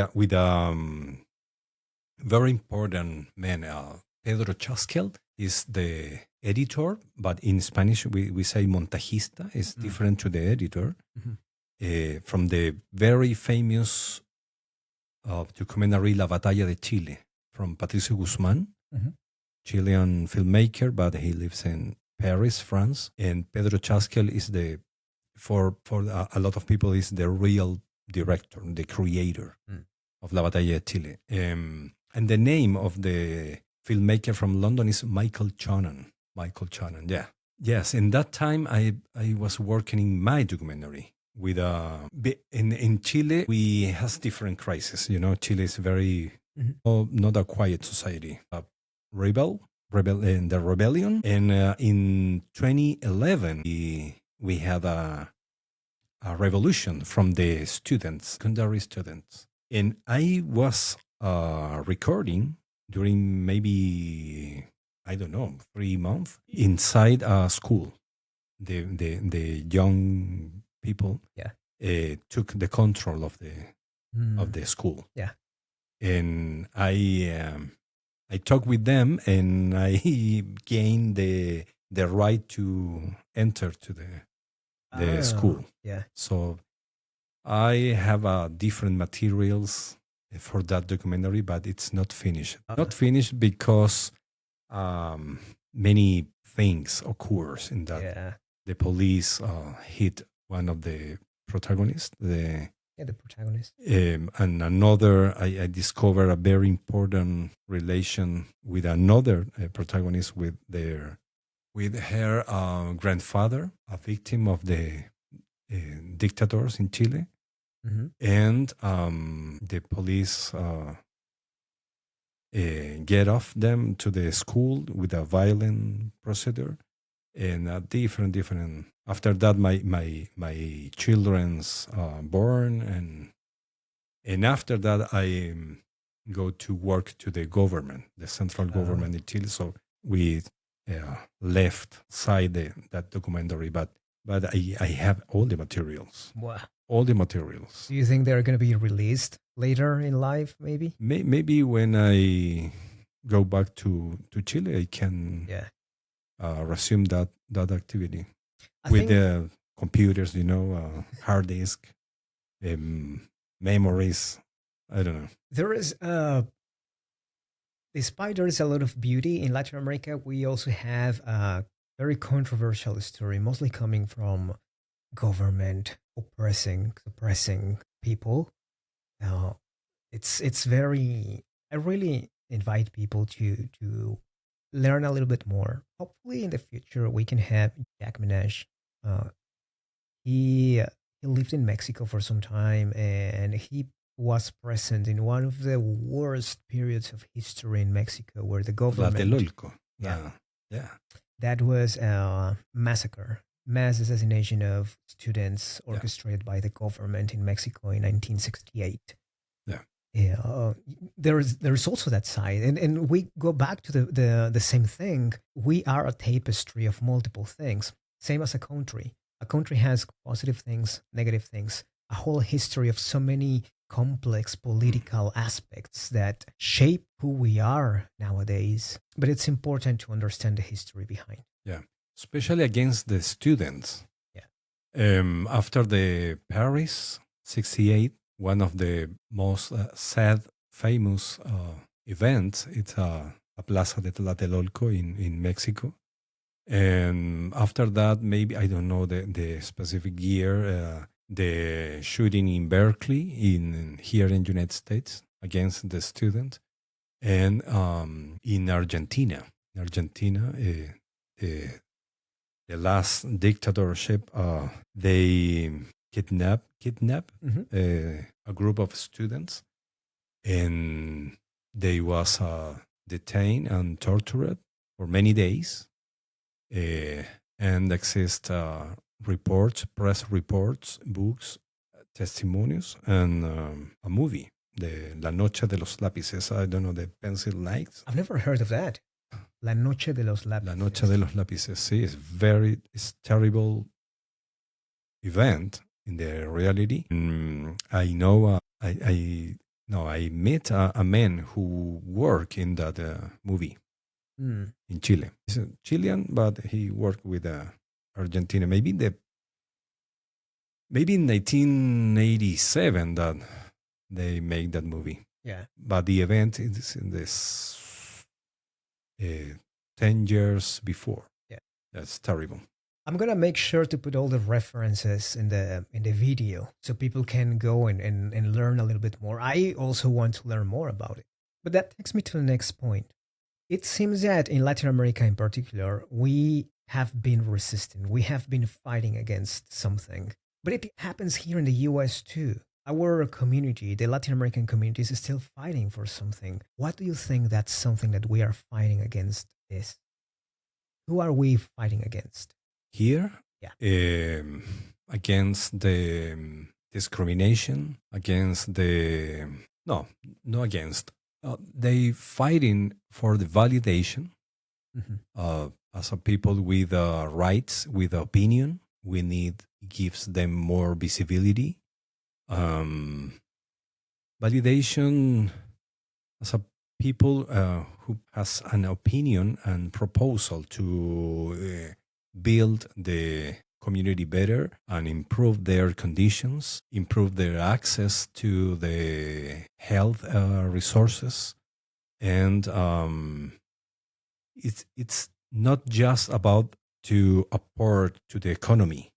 very important man. Pedro Chaskel is the editor, but in Spanish we say montajista. Is different to the editor. From the very famous documentary La Batalla de Chile from Patricio Guzmán, Chilean filmmaker, but he lives in Paris, France. And Pedro Chaskel is for a lot of people is the real director, the creator of La Batalla de Chile. And the name of the filmmaker from London is Michael Shannon. Michael Shannon, yeah. Yes, in that time I was working in my documentary with in Chile we has different crises. Chile is very not a quiet society. Rebel in the rebellion, and in 2011 we had a revolution from the students, secondary students, and I was recording during maybe, I don't know, 3 months inside a school. The young people took the control of the school. Yeah. And I talked with them, and I gained the right to enter to the school. Yeah. So I have different materials for that documentary, but it's not finished. Not finished because many things occurs in that. Yeah. The police hit one of the protagonists. The protagonist. And another, I discovered a very important relation with another protagonist with her grandfather, a victim of the dictators in Chile. And the police get off them to the school with a violent procedure, and different. After that, my children's born, and after that I go to work to the government, the central government in Chile. So we left side that documentary, but I have all the materials. Wow. All the materials. Do you think they're going to be released later in life, maybe? Maybe when I go back to Chile, I can resume that activity with the computers, hard disk, memories. I don't know. There is, despite there is a lot of beauty in Latin America, we also have a very controversial story, mostly coming from government suppressing people. It's very. I really invite people to learn a little bit more. Hopefully, in the future, we can have Jack Minaj. He lived in Mexico for some time, and he was present in one of the worst periods of history in Mexico, where the government. Tlatelolco. Yeah. That was a mass assassination of students orchestrated by the government in Mexico in 1968. There's also that side, and we go back to the same thing. We are a tapestry of multiple things, same as a country. A country has positive things, negative things, a whole history of so many complex political aspects that shape who we are nowadays. But it's important to understand the history behind. Yeah, especially against the students. Yeah. After the Paris 68, one of the most sad, famous events, it's a Plaza de Tlatelolco in Mexico. And after that, maybe, I don't know the specific year, the shooting in Berkeley here in the United States against the student. And in Argentina, the last dictatorship, they kidnap a group of students, and they was detained and tortured for many days, and exist reports, press reports, books, testimonies, and a movie, the La Noche de los Lápices. I don't know, the pencil nights. I've never heard of that. La Noche de los La Noche Lápices. de los Lápices. Sí, it's terrible event in the reality. I know, I met a man who worked in that movie Mm, in Chile. He's a Chilean, but he worked with Argentina. Maybe in 1987 that they made that movie. yeah. But the event is in this 10 years before. Yeah. That's terrible. I'm gonna make sure to put all the references in the video so people can go and learn a little bit more. I also want to learn more about it. But that takes me to the next point. It seems that in Latin America in particular, we have been resisting. We have been fighting against something. But it happens here in the US too. Our community, the Latin American community, is still fighting for something. What do you think that's something that we are fighting against is? Who are we fighting against? Here, Yeah. against the discrimination, against the no, no against. They fighting for the validation as a people with rights, with opinion. We need gives them more visibility. Validation as a people who has an opinion and proposal to build the community better and improve their conditions, improve their access to the health resources, and it's not just about to apport to the economy.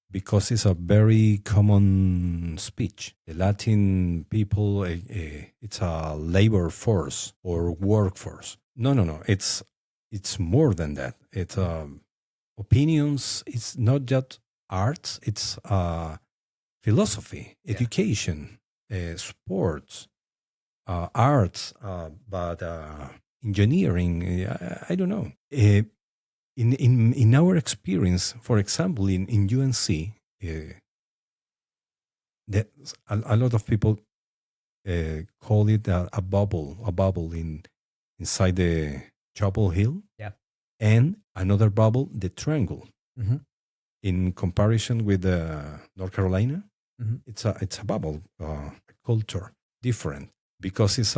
Because it's a very common speech. The Latin people, it's a labor force or workforce. No. It's more than that. It's opinions. It's not just arts. It's philosophy, education, sports, arts, but engineering. I don't know. In our experience, for example, in UNC, that a lot of people call it a bubble inside the Chapel Hill, and another bubble, the Triangle. In comparison with North Carolina, it's a bubble culture, different because it's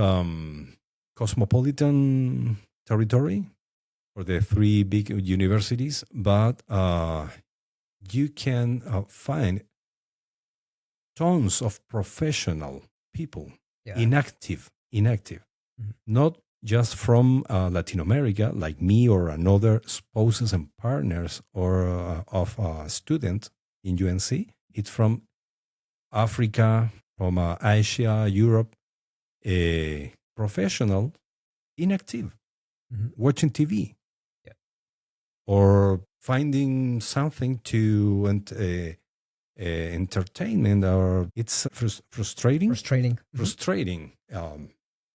cosmopolitan territory. For the three big universities, but you can find tons of professional people, inactive, not just from Latin America, like me or another spouses and partners or of a student in UNC. It's from Africa, from Asia, Europe, professional, inactive, watching TV. Or finding something to entertainment, or it's frustrating.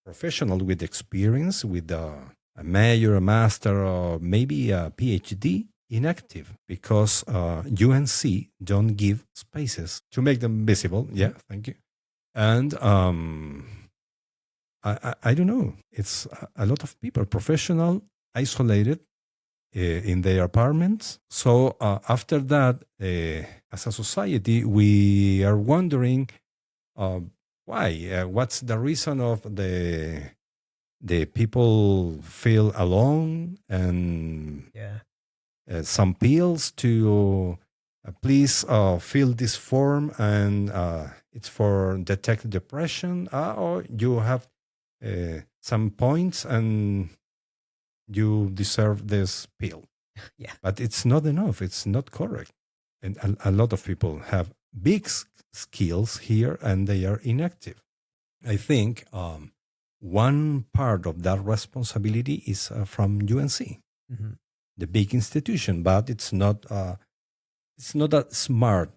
Professional with experience, with a major, a master, or maybe a PhD, inactive because UNC don't give spaces to make them visible. Yeah, thank you. And I don't know. It's a lot of people, professional, isolated, in their apartments. So after that, as a society, we are wondering why. What's the reason of the people feel alone and some pills to please fill this form and it's for detect depression, or you have some points and you deserve this pill. But it's not enough. It's not correct. And a lot of people have big skills here and they are inactive. I think one part of that responsibility is from UNC, the big institution, but it's not a smart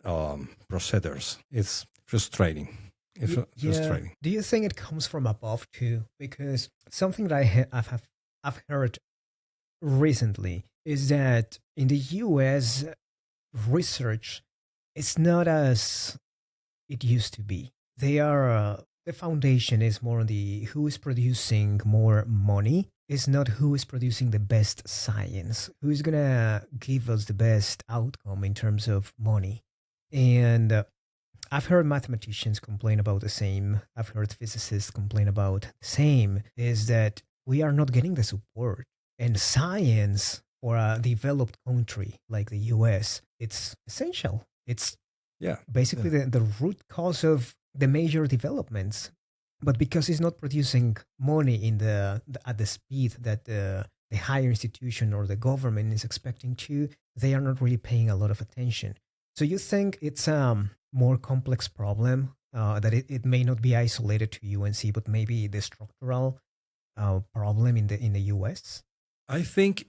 procedures. It's frustrating. Frustrating. Do you think it comes from above too? Because something that I've heard recently is that in the US, research is not as it used to be. They are the foundation is more on the who is producing more money. It's not who is producing the best science, who is gonna give us the best outcome in terms of money. And I've heard mathematicians complain about the same. I've heard physicists complain about the same. Is that we are not getting the support, and science for a developed country like the U.S. it's essential. It's Yeah. basically Yeah. the root cause of the major developments. But because it's not producing money at the speed that the higher institution or the government is expecting to, they are not really paying a lot of attention. So you think it's a more complex problem, that it may not be isolated to UNC, but maybe the structural problem in the US? I think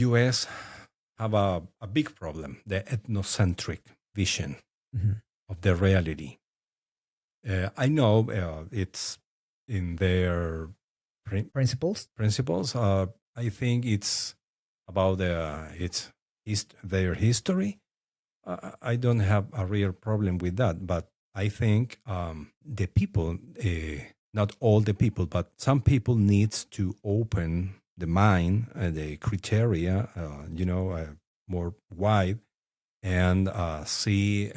U.S. have a big problem, the ethnocentric vision Mhm. of the reality. I know it's in their Principles? principles. I think it's about their history. I don't have a real problem with that, but I think the people, not all the people, but some people needs to open the mind, the criteria, more wide, and see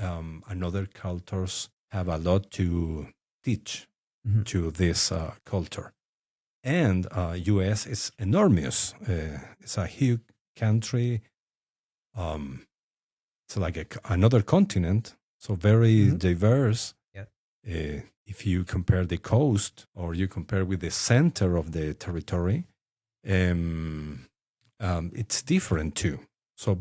another cultures have a lot to teach Mhm. to this culture. And U.S. is enormous. It's a huge country. Um, it's like another continent, so very Mhm. diverse. Yeah. If you compare the coast or you compare with the center of the territory, it's different too. So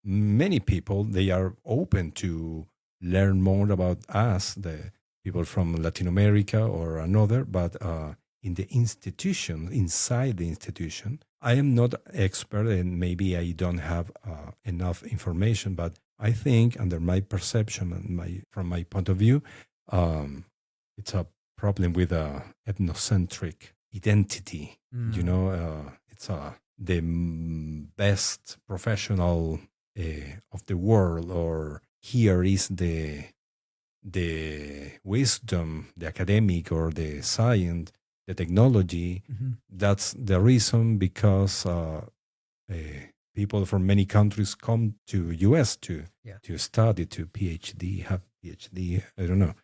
many people they are open to learn more about us, the people from Latin America or another, but in the institution, inside the institution, I am not expert and maybe I don't have enough information, but I think under my perception and from my point of view, it's a problem with ethnocentric identity. Mm. It's the best professional of the world, or here is the wisdom, the academic or the science, the technology. Mhm. That's the reason because people from many countries come to US Yeah. to study, to have PhD. I don't know.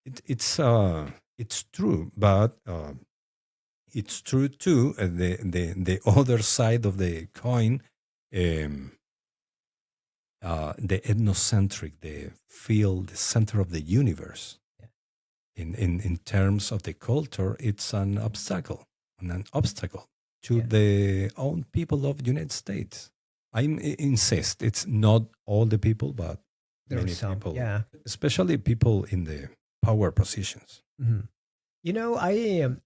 It's true, but it's true too. The other side of the coin, um, the ethnocentric, the field, the center of the universe. Yeah. In terms of the culture, it's an obstacle, to Yeah. the own people of United States. Insist it's not all the people, but There are many some. people, Yeah. especially people in the power positions. Mhm. I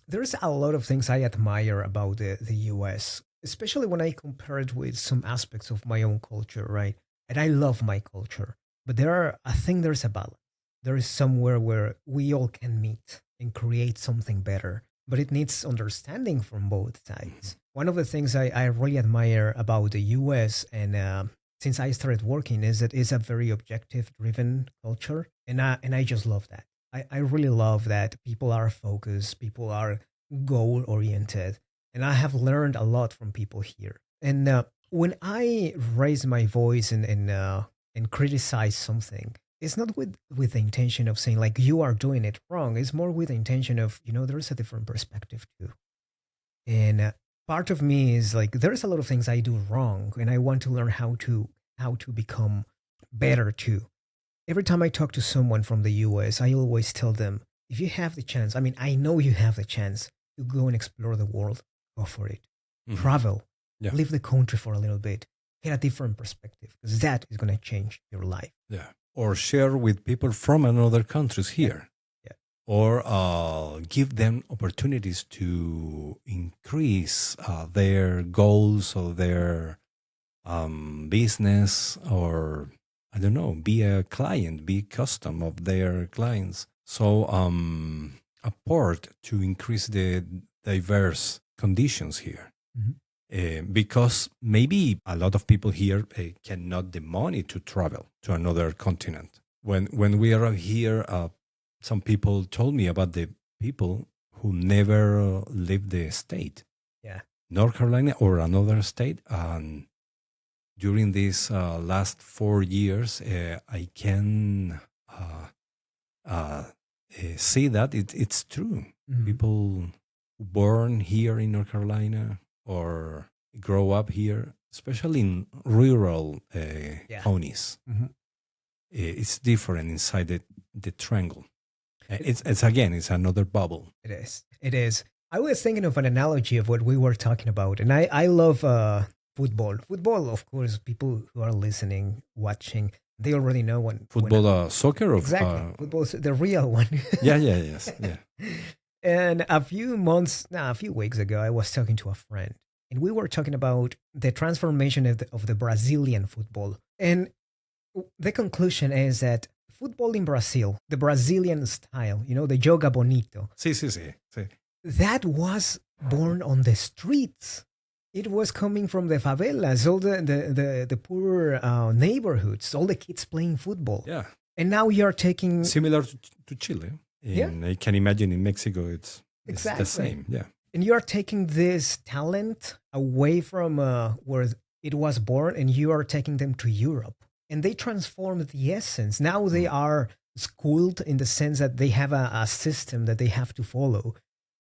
there's a lot of things I admire about the US, especially when I compare it with some aspects of my own culture, right? And I love my culture, but I think there's a balance. There is somewhere where we all can meet and create something better, but it needs understanding from both Mhm. sides. One of the things I really admire about the US, and since I started working, is that it's a very objective driven culture. And I just love that. I really love that people are focused, people are goal oriented, and I have learned a lot from people here. And when I raise my voice and criticize something, it's not with the intention of saying like you are doing it wrong. It's more with the intention of there's a different perspective too. And part of me is like there's a lot of things I do wrong, and I want to learn how to become better too. Every time I talk to someone from the US, I always tell them, if you have the chance, I mean, I know you have the chance to go and explore the world, go for it. Mhm. Travel, Yeah. leave the country for a little bit, get a different perspective, because that is going to change your life. Yeah. Or share with people from another countries Yeah. here. Yeah. Or give them opportunities to increase their goals or their business, or I don't know, be a client, be custom of their clients. So a port to increase the diverse conditions here. Mhm. Because maybe a lot of people here cannot the money to travel to another continent. When we are here, some people told me about the people who never left the state, Yeah. North Carolina or another state. And during these last 4 years, I can see that it's true. Mhm. People who born here in North Carolina or grow up here, especially in rural Yeah. counties, Mhm. it's different inside the triangle. It's another bubble. It is. It is. I was thinking of an analogy of what we were talking about, and I love football. Football, of course, people who are listening, watching, they already know when Football, soccer, of exactly. Football is the real one. yes, yeah. And a few weeks ago, I was talking to a friend, and we were talking about the transformation of the Brazilian football. And the conclusion is that football in Brazil, the Brazilian style, the joga bonito, Sí. that was born on the streets. It was coming from the favelas, all the poor neighborhoods, all the kids playing football. Yeah. And now you're taking... Similar to Chile. I can imagine in Mexico it's Exactly. the same. Yeah. And you're taking this talent away from where it was born, and you are taking them to Europe. And they transformed the essence. Now they are schooled in the sense that they have a system that they have to follow.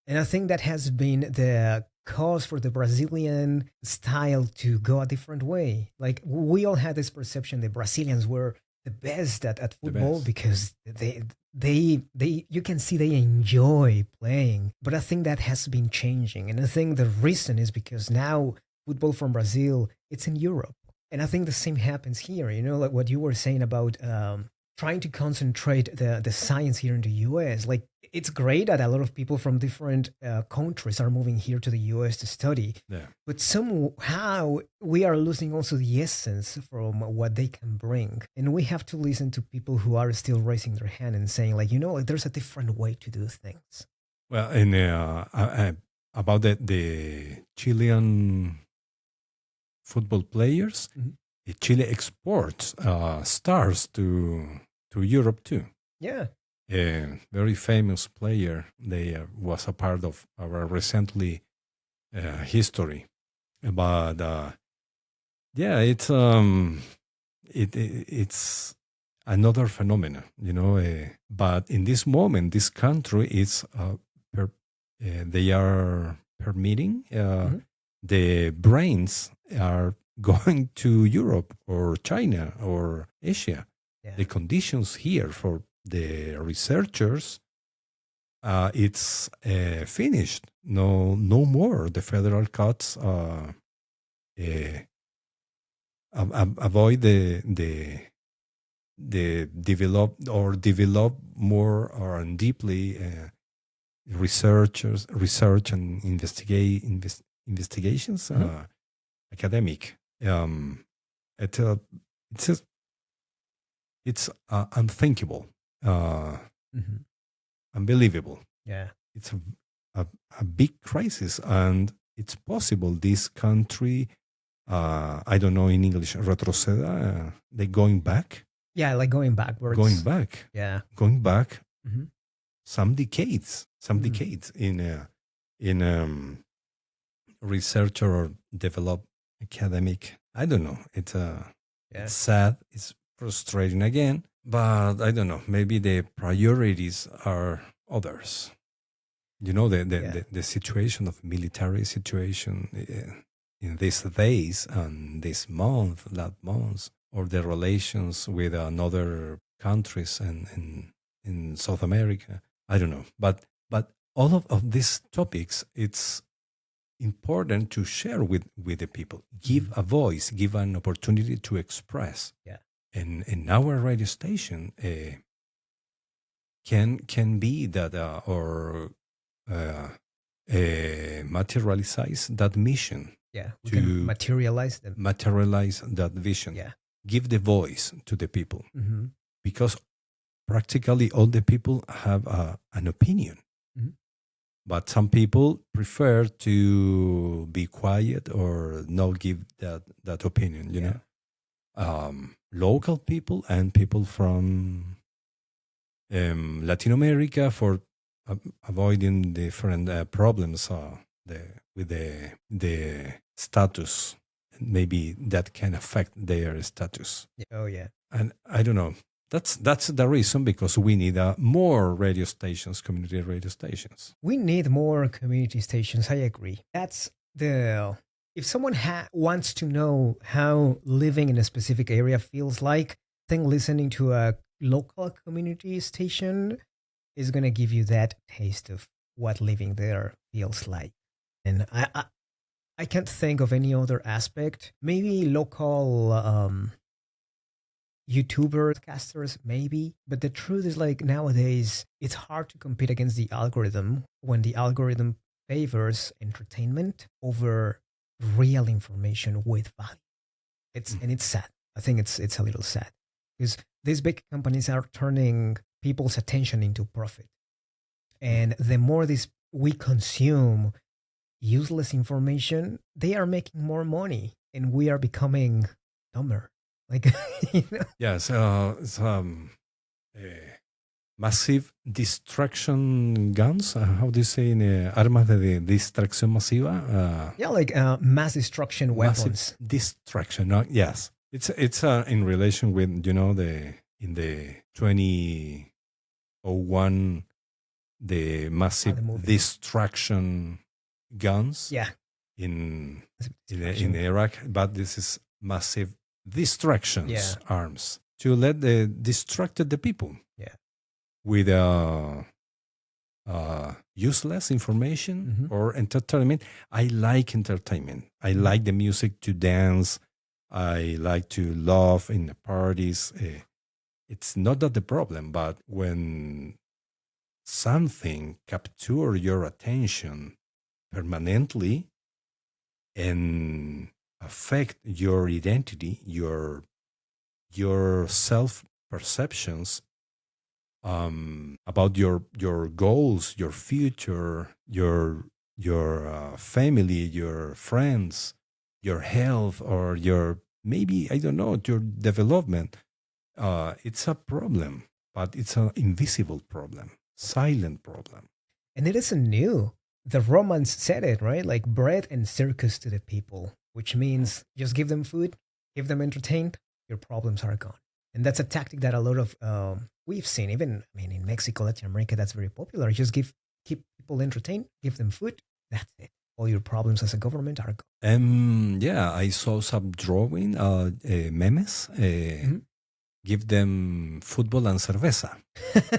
And I think that has been the cause for the Brazilian style to go a different way. Like, we all had this perception that Brazilians were the best at football because they you can see they enjoy playing. But I think that has been changing. And I think the reason is because now football from Brazil, it's in Europe. And I think the same happens here, like what you were saying about trying to concentrate the science here in the US. Like, it's great that a lot of people from different countries are moving here to the US to study. Yeah. But somehow we are losing also the essence from what they can bring. And we have to listen to people who are still raising their hand and saying, like, there's a different way to do things. Well, and about the Chilean football players, Chile exports stars to Europe too. Yeah. A very famous player. They was a part of our recently history, but yeah, it's it's another phenomenon, but in this moment, this country is they are permitting the brains are going to Europe or China or Asia. Yeah. The conditions here for the researchers, it's finished. No more. The federal cuts avoid the develop more or deeply research and investigations. Academic. It's unthinkable, unbelievable. Yeah, it's a big crisis, and it's possible this country, I don't know in English, retroceda, they going back. Yeah, like going backwards. Going back. Yeah, going back. Some decades in research or develop academic. I don't know. It's sad. It's frustrating again, but I don't know. Maybe the priorities are others. The situation of military situation in these days and this month, that month, or the relations with other countries and in South America. I don't know, but all of these topics, it's important to share with the people. Give a voice, give an opportunity to express. Yeah. And our radio station can be that or materialize that mission. Yeah, we can materialize them. Materialize that vision. Yeah. Give the voice to the people, because practically all the people have an opinion. But some people prefer to be quiet or not give that opinion, you know. Local people and people from Latin America for avoiding different problems with the status. Maybe that can affect their status. Oh yeah. And I don't know. That's the reason, because we need more radio stations, community radio stations. We need more community stations. I agree. That's the if someone wants to know how living in a specific area feels like, I think listening to a local community station is going to give you that taste of what living there feels like. And I can't think of any other aspect. Maybe local YouTubers, casters, maybe. But the truth is, like, nowadays, it's hard to compete against the algorithm when the algorithm favors entertainment over real information with value. And it's sad. I think it's a little sad because these big companies are turning people's attention into profit. And the more we consume useless information, they are making more money and we are becoming dumber. Like, Yes, it's, massive distraction guns. How do you say in armas de distracción masiva? Yeah, like mass destruction weapons. Massive distraction. Yes, it's in relation with in the 2001 the massive distraction guns. Yeah, in Iraq, but this is massive distractions arms to let distracted the people. Yeah, with useless information or entertainment. I like entertainment. I like the music to dance. I like to laugh in the parties. It's not that the problem, but when something captures your attention permanently and affect your identity, your self perceptions, about your goals, your future, your family, your friends, your health, or your maybe I don't know your development. It's a problem, but it's an invisible problem, silent problem. And it isn't new. The Romans said it, right? Like bread and circus to the people, which means just give them food, give them entertained, your problems are gone. And that's a tactic that a lot of we've seen, even in Mexico, Latin America, that's very popular. Just keep people entertained, give them food. That's it. All your problems as a government are gone. Yeah, I saw some drawing, memes. Give them football and cerveza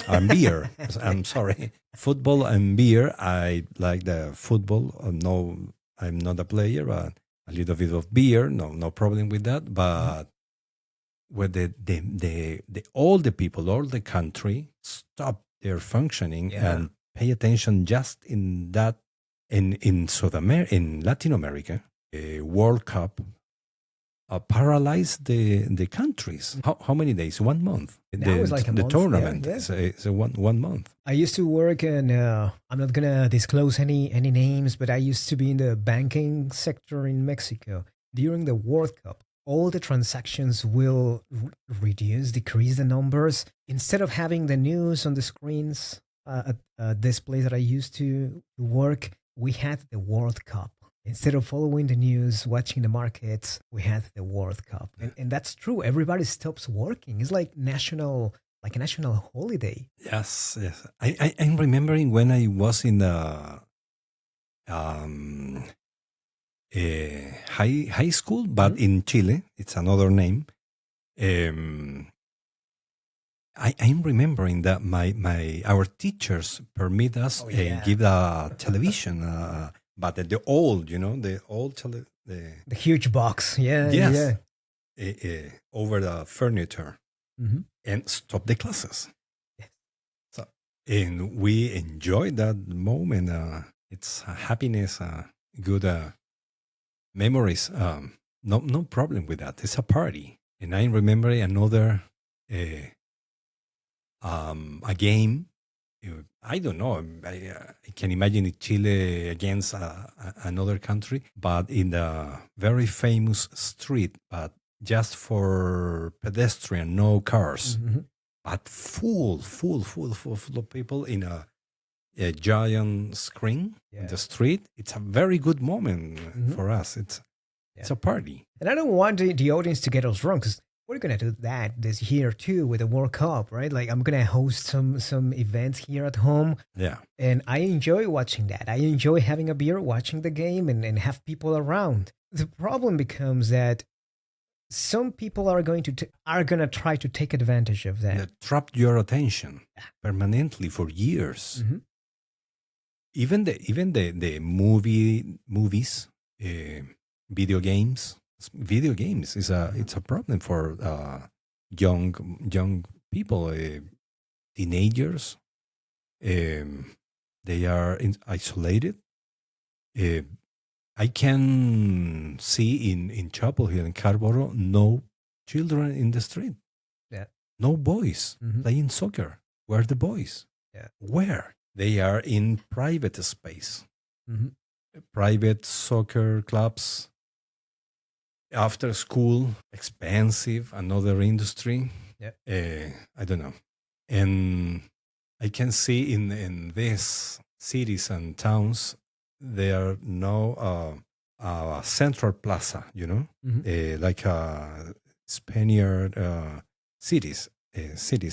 and beer. I'm sorry, football and beer. I like the football. No, I'm not a player, but a little bit of beer. No problem with that. But where all the people, all the country stop their functioning and pay attention just in that in Latin America, World Cup paralyzed the countries. How many days? 1 month. That was like a month. Tournament. Yeah. It's a one month. I used to work in. I'm not gonna disclose any names, but I used to be in the banking sector in Mexico during the World Cup. All the transactions will decrease the numbers. Instead of having the news on the screens at this place that I used to work, we had the World Cup. Instead of following the news, watching the markets, we had the World Cup. And that's true. Everybody stops working. It's like a national holiday. Yes. I'm remembering when I was in the high school, but in Chile, it's another name. I'm remembering that our teachers permit us give a television, but the old, the huge box, over the furniture, and stop the classes. Yes. So, and we enjoyed that moment. It's happiness, good. Memories, no problem with that. It's a party, and I remember another a game. I don't know. I can imagine Chile against another country, but in the very famous street, but just for pedestrian, no cars. but full of people in a giant screen in the street. It's a very good moment for us. It's a party. And I don't want the audience to get us wrong, because we're gonna do that this year too with the World Cup, right? Like I'm gonna host some events here at home. Yeah. And I enjoy watching that. I enjoy having a beer, watching the game, and have people around. The problem becomes that some people are gonna try to take advantage of that. That trapped your attention permanently for years. Mm-hmm. Even the movies, video games. Video games is it's a problem for young people, teenagers. They are isolated. I can see in Chapel Hill in Carborough no children in the street. Yeah. No boys playing soccer. Where are the boys? Yeah. Where? They are in private space. Mm-hmm. Private soccer clubs. After school, expensive, another industry. Yeah. I don't know. And I can see in these cities and towns, there are no central plaza, like Spaniard cities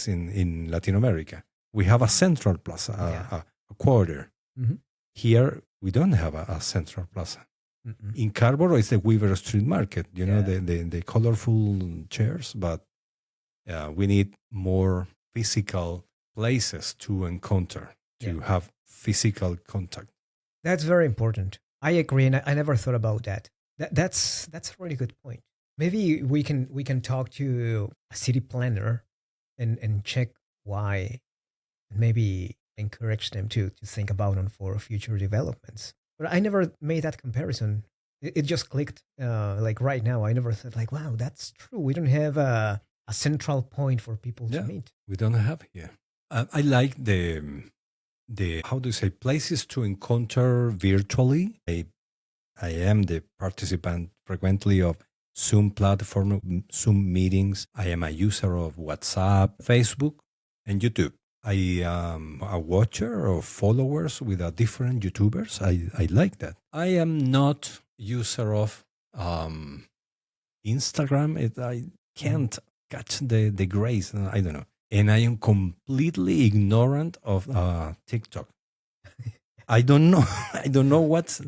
in Latin America. We have a central plaza, a quarter. Mm-hmm. Here, we don't have a central plaza. Mm-mm. In Carborough, it's the Weaver Street Market, the colorful chairs, but we need more physical places to encounter, to have physical contact. That's very important. I agree, and I never thought about that. That's a really good point. Maybe we can talk to a city planner and check why, and maybe encourage them to think about them for future developments. But I never made that comparison. It just clicked like right now. I never thought like, wow, that's true. We don't have a central point for people to meet. We don't have here. I like the how do you say, places to encounter virtually. I am the participant frequently of Zoom platform, Zoom meetings. I am a user of WhatsApp, Facebook, and YouTube. I am a watcher of followers with different YouTubers. I like that. I am not user of Instagram. I can't catch the grace. I don't know. And I am completely ignorant of TikTok. I don't know. I don't know what's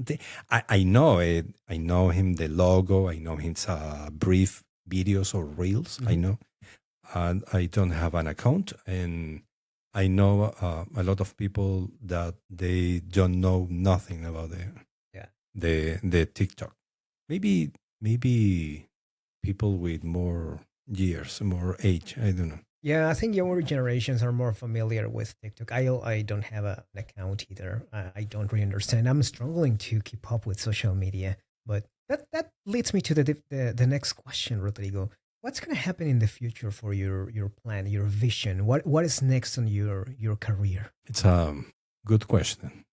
I know it. I know him, the logo. I know his brief videos or reels. I know. And I don't have an account. And I know a lot of people that they don't know nothing about the TikTok. Maybe people with more years, more age. I don't know. Yeah, I think younger generations are more familiar with TikTok. I don't have an account either. I don't really understand. I'm struggling to keep up with social media. But that leads me to the next question, Rodrigo. What's going to happen in the future for your plan, your vision? What is next on your career? It's a good question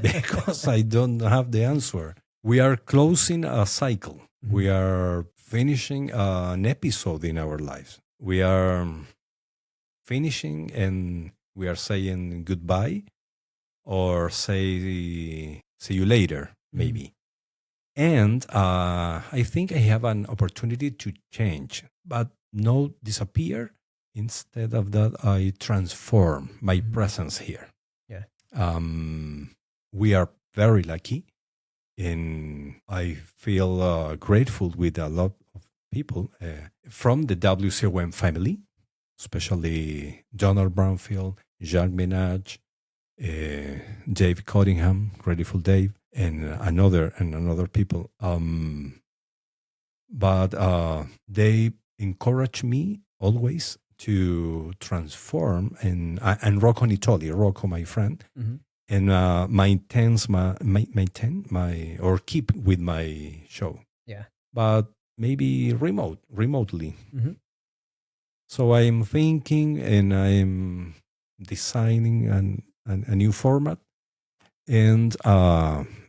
because I don't have the answer. We are closing a cycle. Mm-hmm. We are finishing an episode in our lives. We are finishing and we are saying goodbye or see you later, maybe. And I think I have an opportunity to change, but no disappear. Instead of that, I transform my presence here. Yeah. We are very lucky, and I feel grateful with a lot of people from the WCOM family, especially Donald Brownfield, Jacques Menage, Dave Cottingham, Grateful Dave, and another people. But they encourage me always to transform and Rocco Nitoli, Rocco, my friend, and or keep with my show. Yeah. But maybe remotely. So I'm thinking and I'm designing a new format, and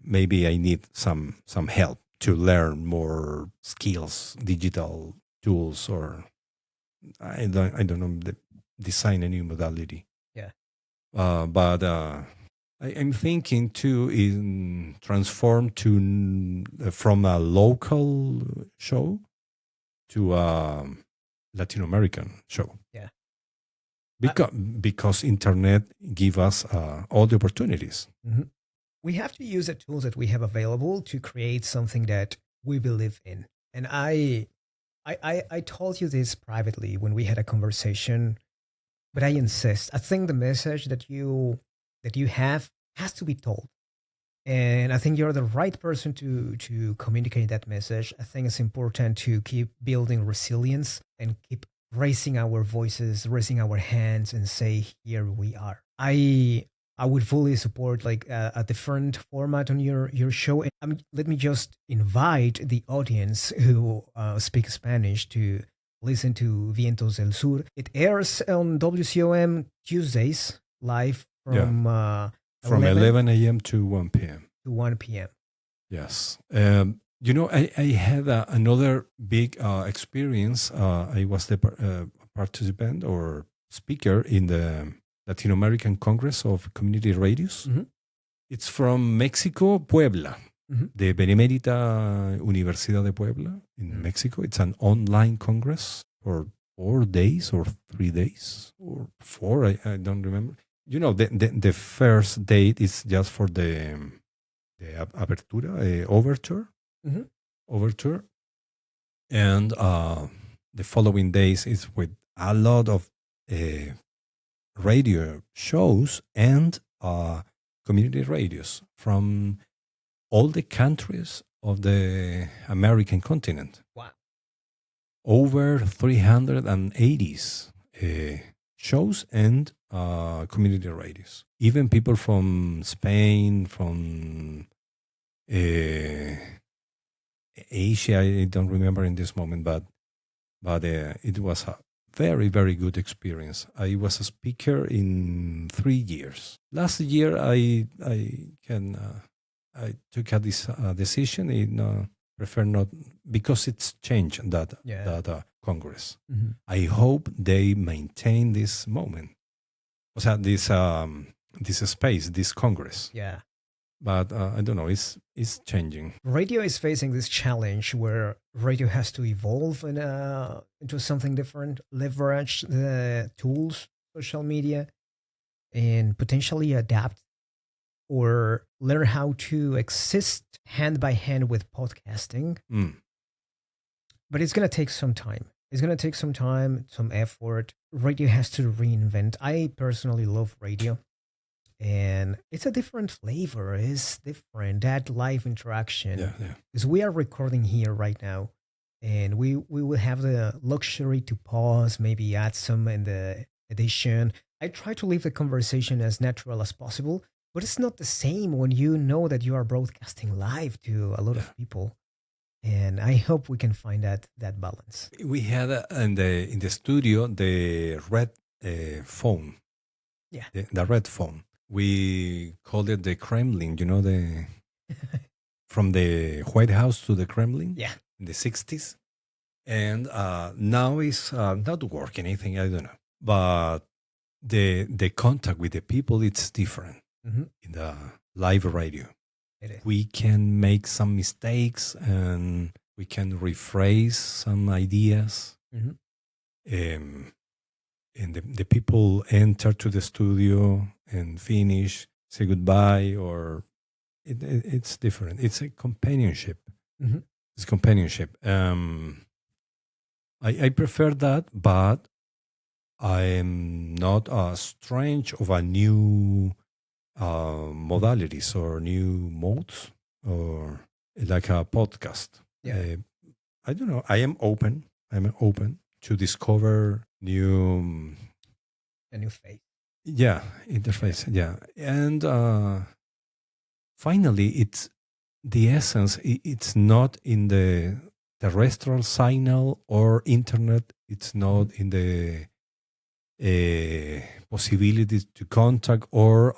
maybe I need some help to learn more skills, digital tools, or I don't know design a new modality. Yeah. But I'm thinking to transform from a local show to a Latin American show. Yeah. Because internet give us all the opportunities. Mm-hmm. We have to use the tools that we have available to create something that we believe in. And I told you this privately when we had a conversation, but I insist. I think the message that you have has to be told. And I think you're the right person to communicate that message. I think it's important to keep building resilience and keep raising our voices, raising our hands, and say, "Here we are." I would fully support like a different format on your show. And let me just invite the audience who speak Spanish to listen to Vientos del Sur. It airs on WCOM Tuesdays live from 11 a.m. to 1 p.m. To 1 p.m. Yes. I had another big experience. I was the participant or speaker in the Latino American Congress of Community Radios. Mm-hmm. It's from Mexico, Puebla, the Benemérita Universidad de Puebla in Mexico. It's an online congress for 4 days or 3 days or 4. I don't remember. The first date is just for the apertura, overture. Mm-hmm. Overture. And the following days is with a lot of radio shows and community radios from all the countries of the American continent. Wow. Over 380 shows and community radios. Even people from Spain, from Asia, I don't remember in this moment, but it was a very, very good experience. I was a speaker in 3 years. Last year, I took this decision. I prefer not, because it's changed that Congress. Mm-hmm. I hope they maintain this moment. This space, this Congress. Yeah. But I don't know, it's changing. Radio is facing this challenge where radio has to evolve into something different, leverage the tools, social media, and potentially adapt or learn how to exist hand by hand with podcasting. But it's going to take some time. It's going to take some time, some effort. Radio has to reinvent. I personally love radio. And it's a different flavor. It's different. That live interaction. Yeah. Because we are recording here right now. And we will have the luxury to pause, maybe add some in the edition. I try to leave the conversation as natural as possible. But it's not the same when you know that you are broadcasting live to a lot of people. And I hope we can find that balance. We had in the studio the red phone. Yeah. The red phone. We called it the Kremlin, from the White House to the Kremlin. Yeah. In the 60s. And now it's not working, I think, I don't know. But the contact with the people, it's different in the live radio. It is. We can make some mistakes and we can rephrase some ideas. And the people enter to the studio and finish, say goodbye, or it's different. It's a companionship. It's companionship. I prefer that, but I'm not strange of a new modalities or new modes or like a podcast. Yeah. I don't know. I am open. I'm open to discover new A new face. Yeah, interface. Yeah, and finally, it's the essence. It's not in the terrestrial signal or internet. It's not in the possibilities to contact or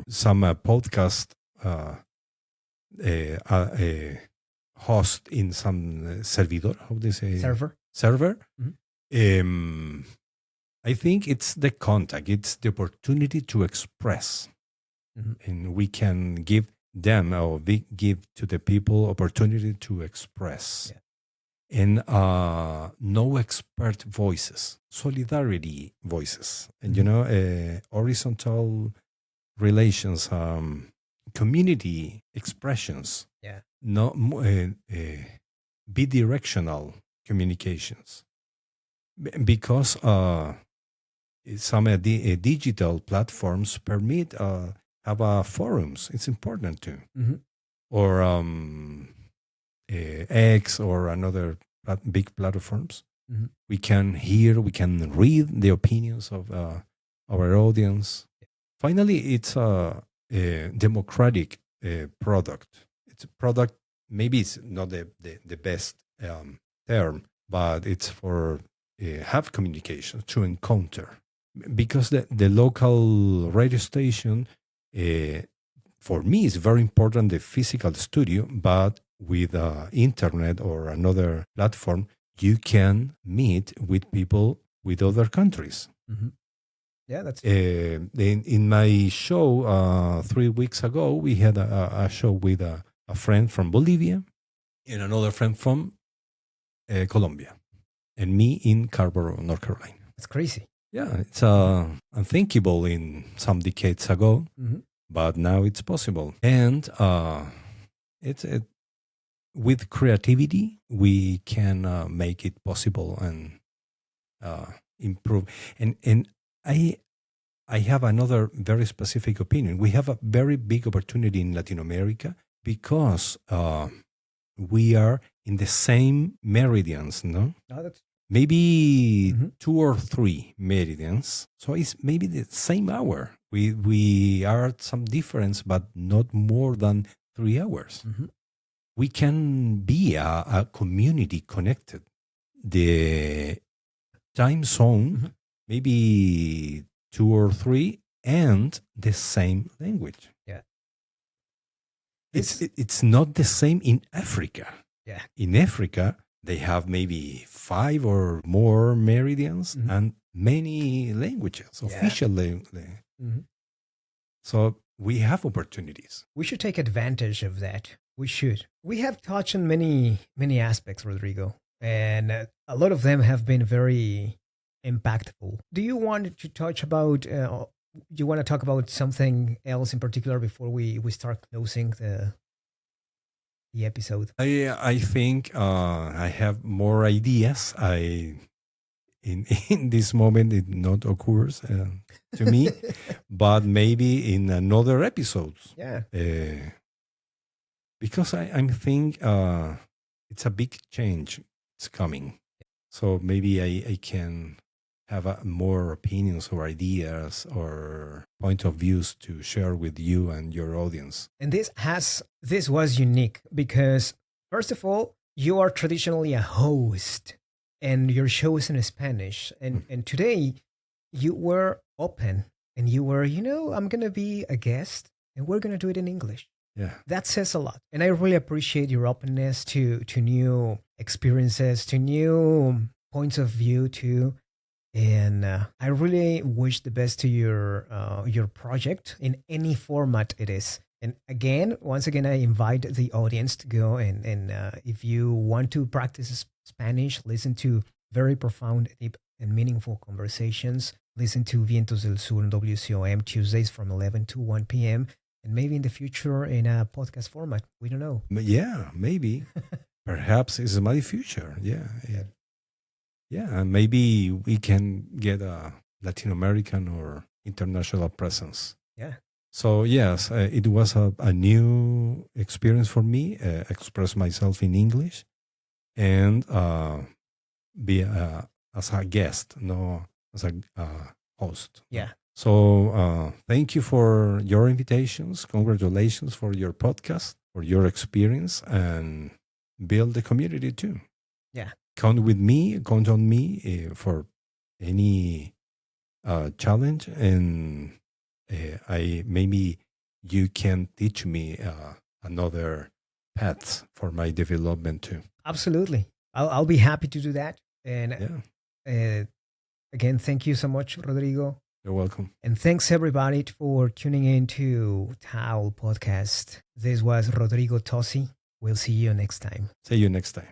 some podcast host in some servidor. How do they say? Server. Server. Um, I think it's the contact, it's the opportunity to express, Mhm. and we can give them or we give to the people opportunity to express. Yeah. And no expert voices, solidarity voices, and horizontal relations, community expressions, Yeah. no bidirectional communications. Because some digital platforms permit have forums. It's important too, Mhm. or X or another big platforms. Mhm. We can hear, we can read the opinions of our audience. Finally, it's a democratic product. It's a product, maybe it's not the best term, but it's for have communication to encounter. Because the local radio station, for me, is very important, the physical studio, but with internet or another platform, you can meet with people with other countries. Mhm. Yeah, that's In my show 3 weeks ago, we had a show with a friend from Bolivia and another friend from Colombia, and me in Scarborough, North Carolina. that's crazy. Yeah, it's unthinkable in some decades ago, Mhm. but now it's possible. And it's with creativity, we can make it possible and improve. And I have another very specific opinion. We have a very big opportunity in Latin America because we are in the same meridians, no? No, that's Maybe Mhm. 2 or 3 meridians. So it's maybe the same hour. We are at some difference, but not more than 3 hours. Mhm. We can be a community connected. The time zone, Mhm. maybe 2 or 3, and the same language. Yeah. It's not the same in Africa. Yeah. In Africa, they have maybe 5 or more meridians Mhm. and many languages, Yeah. official language. Mhm. So we have opportunities. We should take advantage of that. We should. We have touched on many aspects, Rodrigo, and a lot of them have been very impactful. Do you want to touch about? You want to talk about something else in particular before we start closing the episode? I think I have more ideas. In this moment it not occurs to me, but maybe in another episodes. Yeah. Because I'm think it's a big change. It's coming, so maybe I can have more opinions or ideas or point of views to share with you and your audience. And this was unique because first of all, you are traditionally a host and your show is in Spanish. And today you were open and you were, I'm gonna be a guest and we're gonna do it in English. Yeah. That says a lot. And I really appreciate your openness to new experiences, to new points of view too. And I really wish the best to your project in any format it is. And again, once again, I invite the audience to go and if you want to practice Spanish, listen to very profound, deep, and meaningful conversations. Listen to Vientos del Sur on WCOM Tuesdays from 11 to 1 p.m. And maybe in the future in a podcast format. We don't know. Yeah, maybe. Perhaps it's my future. Yeah. And maybe we can get a Latin American or international presence. Yeah. So yes, it was a new experience for me. Express myself in English and be as a guest, no as a host. Yeah. So thank you for your invitations. Congratulations for your podcast, for your experience, and build the community too. Yeah. Count on me for any challenge, and I maybe you can teach me another path for my development too. Absolutely. I'll be happy to do that. And Yeah. Again, thank you so much, Rodrigo. You're welcome. And thanks everybody for tuning in to TAOL Podcast. This was Rodrigo Tossi. We'll see you next time. See you next time.